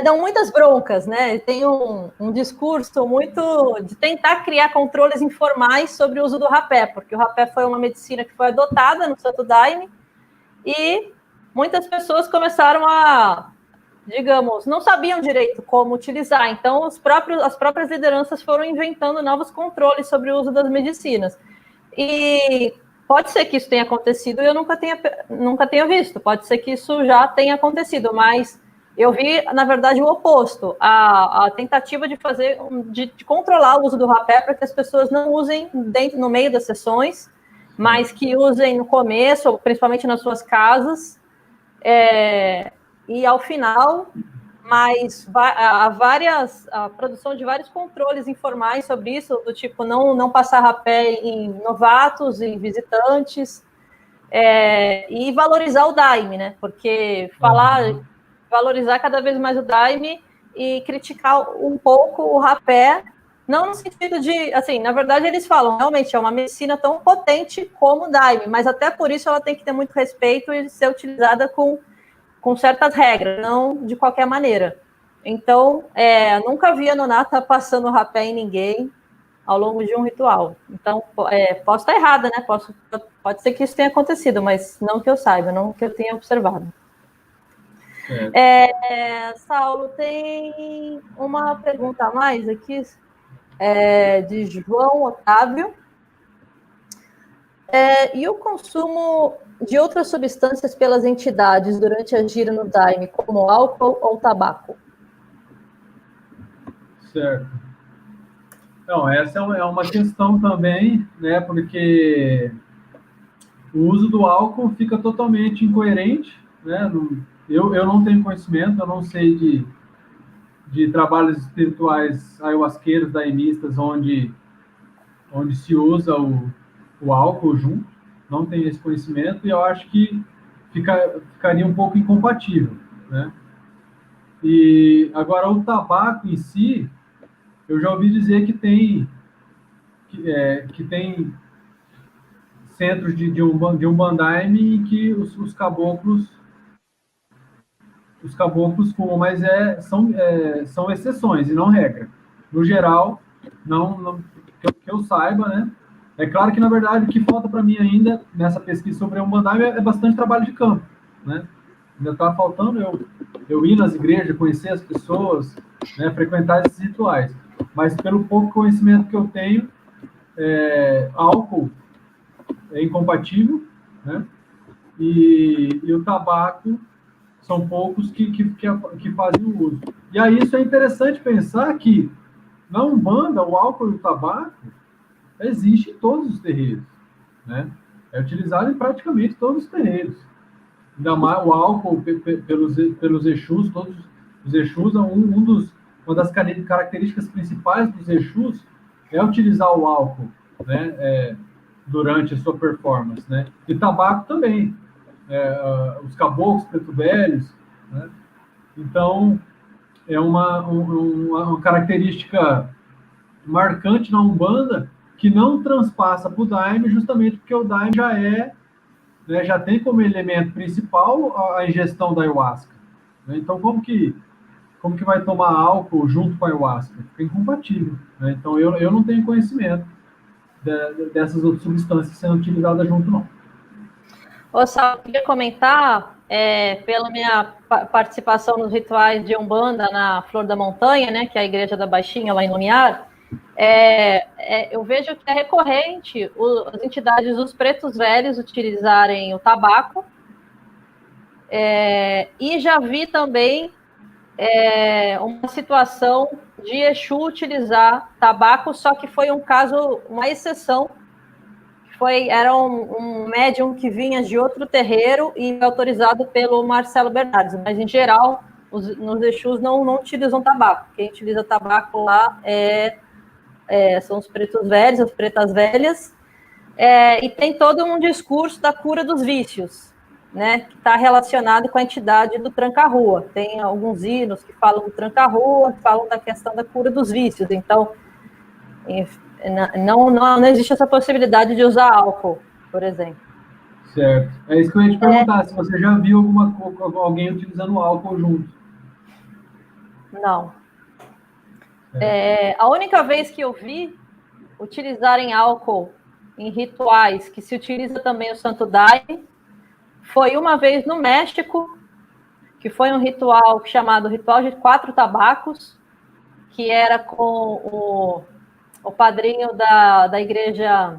A: dão muitas broncas, né? Tem um discurso muito de tentar criar controles informais sobre o uso do rapé, porque o rapé foi uma medicina que foi adotada no Santo Daime e muitas pessoas começaram a, digamos, não sabiam direito como utilizar. Então, as próprias lideranças foram inventando novos controles sobre o uso das medicinas. E pode ser que isso tenha acontecido e eu nunca tenha visto. Pode ser que isso já tenha acontecido, mas eu vi, na verdade, o oposto. A tentativa de controlar o uso do rapé para que as pessoas não usem no meio das sessões, mas que usem no começo, principalmente nas suas casas, e ao final, mas a produção de vários controles informais sobre isso, do tipo não passar rapé em novatos e visitantes, e valorizar o Daime, né? Porque valorizar cada vez mais o Daime e criticar um pouco o rapé Não no sentido de, assim, na verdade eles falam, realmente é uma medicina tão potente como o daime, mas até por isso ela tem que ter muito respeito e ser utilizada com certas regras, não de qualquer maneira. Então, nunca vi a Nonata passando rapé em ninguém ao longo de um ritual. Então, posso estar errada, né? Pode ser que isso tenha acontecido, mas não que eu saiba, não que eu tenha observado. Saulo, tem uma pergunta a mais aqui, de João Otávio. E o consumo de outras substâncias pelas entidades durante a gira no daime, como álcool ou tabaco?
B: Certo. Então, essa é uma questão também, né, porque o uso do álcool fica totalmente incoerente, né? Eu não tenho conhecimento, eu não sei de trabalhos espirituais ayahuasqueiros, daimistas, onde se usa o álcool junto, não tenho esse conhecimento, e eu acho que ficaria um pouco incompatível, né? E agora o tabaco em si, eu já ouvi dizer que tem centros de Umbandaime em que os caboclos fumam, mas são exceções e não regra. No geral, não que eu saiba, né? É claro que, na verdade, o que falta para mim ainda nessa pesquisa sobre Umbandaime é bastante trabalho de campo, né? Ainda está faltando eu ir nas igrejas, conhecer as pessoas, né, frequentar esses rituais. Mas pelo pouco conhecimento que eu tenho, álcool é incompatível, né? E o tabaco são poucos que fazem o uso. E aí isso é interessante pensar que na Umbanda o álcool e o tabaco existe em todos os terreiros, né? É utilizado em praticamente todos os terreiros. Ainda mais o álcool pelos Exus, todos os Exus, uma das características principais dos Exus é utilizar o álcool, né, durante a sua performance, né? E tabaco também, os caboclos preto velhos, né? Então é uma característica marcante na Umbanda que não transpassa para o Daime, justamente porque o Daime né, já tem como elemento principal a ingestão da ayahuasca, né? Então como que vai tomar álcool junto com a ayahuasca? Fica incompatível, né? Então eu não tenho conhecimento dessas outras substâncias sendo utilizadas junto, não.
A: Sal, eu queria comentar, pela minha participação nos rituais de Umbanda na Flor da Montanha, né, que é a igreja da Baixinha, lá em Lumiar, eu vejo que é recorrente as entidades dos pretos velhos utilizarem o tabaco, e já vi também uma situação de Exu utilizar tabaco, só que foi um caso, uma exceção. Era um médium que vinha de outro terreiro e autorizado pelo Marcelo Bernardes, mas em geral nos Exus não utilizam tabaco. Quem utiliza tabaco lá são os pretos velhos, as pretas velhas, e tem todo um discurso da cura dos vícios, né, que está relacionado com a entidade do tranca-rua. Tem alguns hinos que falam do tranca-rua, que falam da questão da cura dos vícios. Então, não existe essa possibilidade de usar álcool, por exemplo.
B: Certo. É isso que eu ia te perguntar, se você já viu alguém utilizando álcool junto.
A: Não. A única vez que eu vi utilizarem álcool em rituais, que se utiliza também o Santo Daime, foi uma vez no México, que foi um ritual chamado Ritual de 4 Tabacos, que era com o padrinho da igreja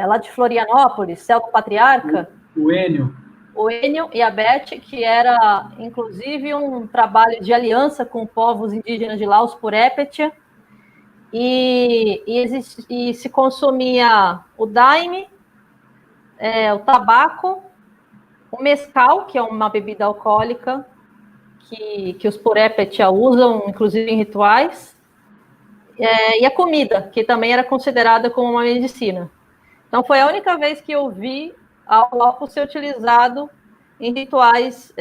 A: lá de Florianópolis, Celto Patriarca.
B: O Enio.
A: O Enio e a Beth, que era, inclusive, um trabalho de aliança com povos indígenas de lá, os Purépetia, e se consumia o daime, o tabaco, o mescal, que é uma bebida alcoólica, que os Purépetia usam, inclusive em rituais, e a comida, que também era considerada como uma medicina. Então, foi a única vez que eu vi o álcool ser utilizado em rituais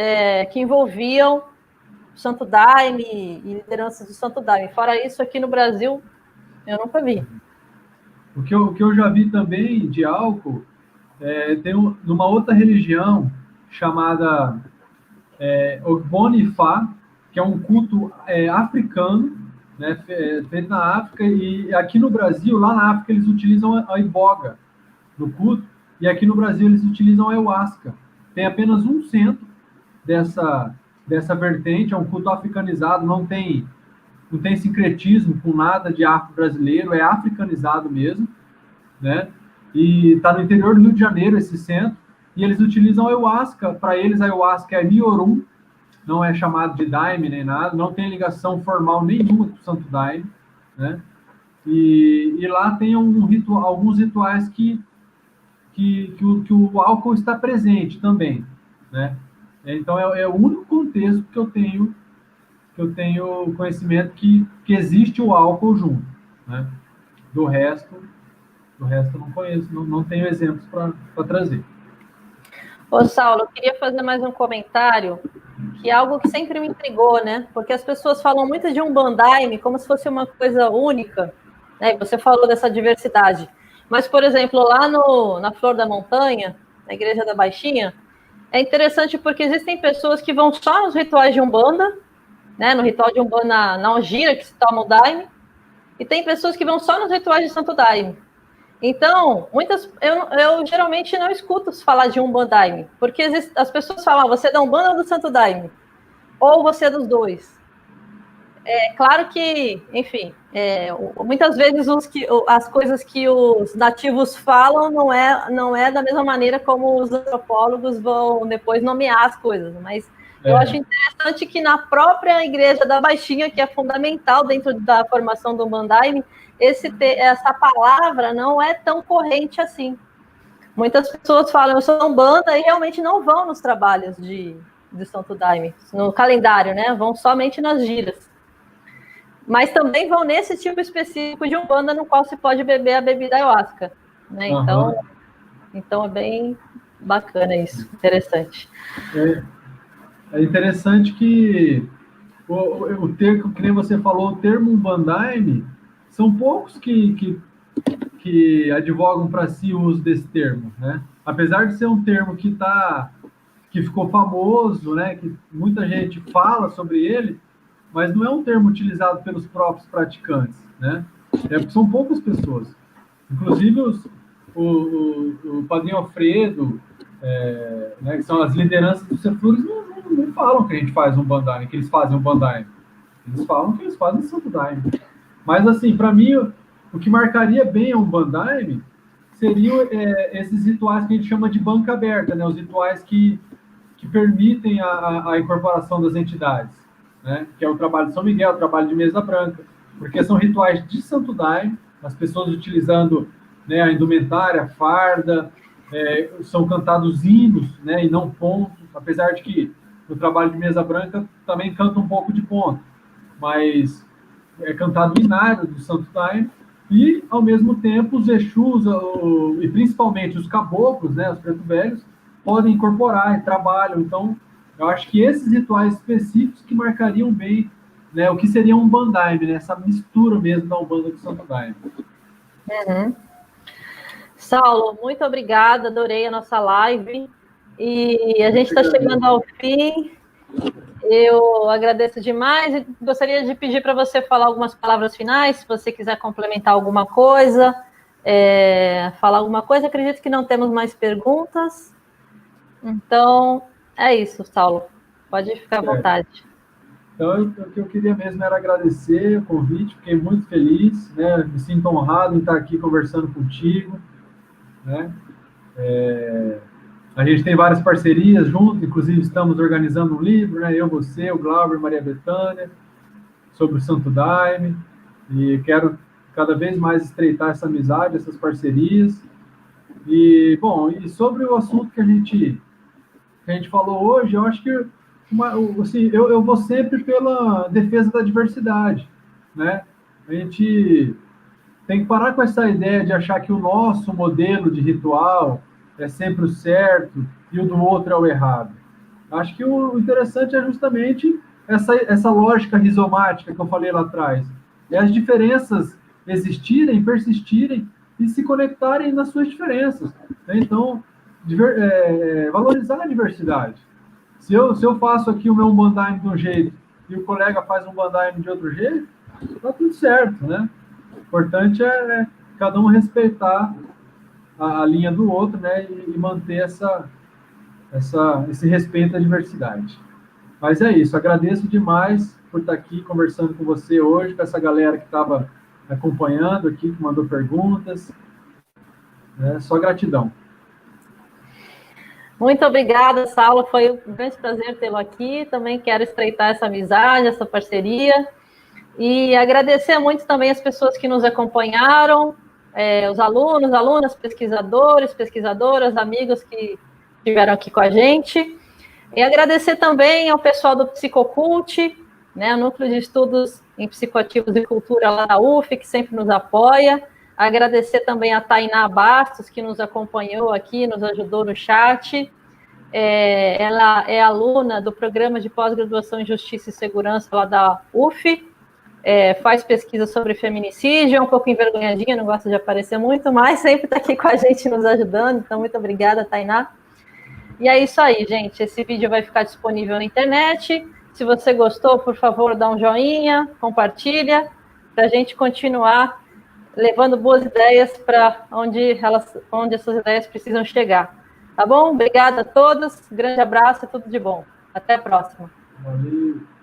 A: que envolviam Santo Daime e lideranças do Santo Daime. Fora isso, aqui no Brasil, eu nunca vi.
B: O que eu já vi também de álcool, tem numa outra religião chamada Ogboni Ifa, que é um culto africano, né, feito na África, e aqui no Brasil, lá na África, eles utilizam a iboga no culto, e aqui no Brasil eles utilizam a ayahuasca. Tem apenas 1% dessa vertente, é um culto africanizado, não tem sincretismo com nada de afro-brasileiro, é africanizado mesmo, né? E está no interior do Rio de Janeiro, esse centro, e eles utilizam a ayahuasca. Para eles, a ayahuasca é Niorum, não é chamado de Daime nem nada, não tem ligação formal nenhuma com o Santo Daime, né? E lá tem alguns rituais que o álcool está presente também, né? Então é o único contexto que eu tenho conhecimento que existe o álcool junto, né? Do resto eu não conheço, não tenho exemplos para trazer.
A: Ô, Saulo, eu queria fazer mais um comentário, que é algo que sempre me intrigou, né? Porque as pessoas falam muito de Umbandaime como se fosse uma coisa única, né? Você falou dessa diversidade. Mas, por exemplo, lá na Flor da Montanha, na Igreja da Baixinha, é interessante porque existem pessoas que vão só nos rituais de Umbanda, né? No ritual de Umbanda, na Ogira, que se toma o Daime, e tem pessoas que vão só nos rituais de Santo Daime. Então, eu geralmente não escuto falar de Umbandaime, porque as pessoas falam, você é da Umbanda ou do Santo Daime? Ou você é dos dois? É claro que, enfim, muitas vezes as coisas que os nativos falam não é da mesma maneira como os antropólogos vão depois nomear as coisas, mas eu acho interessante que na própria Igreja da Baixinha, que é fundamental dentro da formação do Umbandaime, essa palavra não é tão corrente assim. Muitas pessoas falam, eu sou Umbanda, e realmente não vão nos trabalhos de Santo Daime, no calendário, né? Vão somente nas giras. Mas também vão nesse tipo específico de Umbanda, no qual se pode beber a bebida ayahuasca, né? Então é bem bacana isso, interessante.
B: É interessante que o termo, que nem você falou, o termo Umbandaime, são poucos que advogam para si o uso desse termo, né? Apesar de ser um termo que ficou famoso, né? Que muita gente fala sobre ele, mas não é um termo utilizado pelos próprios praticantes, né? São poucas pessoas. Inclusive o Padrinho Alfredo, né, que são as lideranças dos Ceflures, não falam que a gente faz Umbandaime, que eles fazem Umbandaime. Eles falam que eles fazem Santo Daime. Mas, assim, para mim, o que marcaria bem a Umbandaime seriam esses rituais que a gente chama de banca aberta, né? Os rituais que permitem a incorporação das entidades, né? Que é o trabalho de São Miguel, o trabalho de Mesa Branca, porque são rituais de Santo Daime, as pessoas utilizando, né, a indumentária, a farda, são cantados hinos, né, e não pontos, apesar de que no trabalho de Mesa Branca também canta um pouco de ponto, mas é cantado o inário do Santo Daime, e, ao mesmo tempo, os Exus, e principalmente os caboclos, né, os preto velhos, podem incorporar e trabalham. Então, eu acho que esses rituais específicos que marcariam bem, né, o que seria um Umbandaime, né, essa mistura mesmo da Umbanda com o Santo Daime.
A: Uhum. Saulo, muito obrigada, adorei a nossa live, e a gente está chegando ao fim. Eu agradeço demais e gostaria de pedir para você falar algumas palavras finais, se você quiser complementar alguma coisa, falar alguma coisa. Acredito que não temos mais perguntas. Então, é isso, Saulo. Pode ficar à vontade.
B: Então, o que eu queria mesmo era agradecer o convite, fiquei muito feliz, né? Me sinto honrado em estar aqui conversando contigo, né? A gente tem várias parcerias juntos, inclusive estamos organizando um livro, né? Eu, você, o Glauber, Maria Bethânia, sobre o Santo Daime, e quero cada vez mais estreitar essa amizade, essas parcerias. E, bom, e sobre o assunto que a gente falou hoje, eu acho que assim, eu vou sempre pela defesa da diversidade, né? A gente tem que parar com essa ideia de achar que o nosso modelo de ritual é sempre o certo e o do outro é o errado. Acho que o interessante é justamente essa lógica rizomática que eu falei lá atrás. É as diferenças existirem, persistirem e se conectarem nas suas diferenças. Né? Então, valorizar a diversidade. Se eu faço aqui o meu Umbanda de um jeito e o colega faz um Umbanda de outro jeito, tá tudo certo, né? O importante é cada um respeitar a linha do outro, né? E manter esse respeito à diversidade. Mas é isso, agradeço demais por estar aqui conversando com você hoje, com essa galera que estava acompanhando aqui, que mandou perguntas. Só gratidão.
A: Muito obrigada, Saulo. Foi um grande prazer tê-lo aqui. Também quero estreitar essa amizade, essa parceria. E agradecer muito também as pessoas que nos acompanharam, os alunos, alunas, pesquisadores, pesquisadoras, amigos que estiveram aqui com a gente. E agradecer também ao pessoal do Psicocult, né, Núcleo de Estudos em Psicoativos e Cultura lá da UF, que sempre nos apoia. Agradecer também a Tainá Bastos, que nos acompanhou aqui, nos ajudou no chat. Ela é aluna do Programa de Pós-Graduação em Justiça e Segurança lá da UF, faz pesquisa sobre feminicídio, é um pouco envergonhadinha, não gosta de aparecer muito, mas sempre está aqui com a gente nos ajudando, então muito obrigada, Tainá. E é isso aí, gente, esse vídeo vai ficar disponível na internet. Se você gostou, por favor, dá um joinha, compartilha, para a gente continuar levando boas ideias para onde essas ideias precisam chegar. Tá bom? Obrigada a todos, grande abraço e tudo de bom. Até a próxima.
B: Valeu.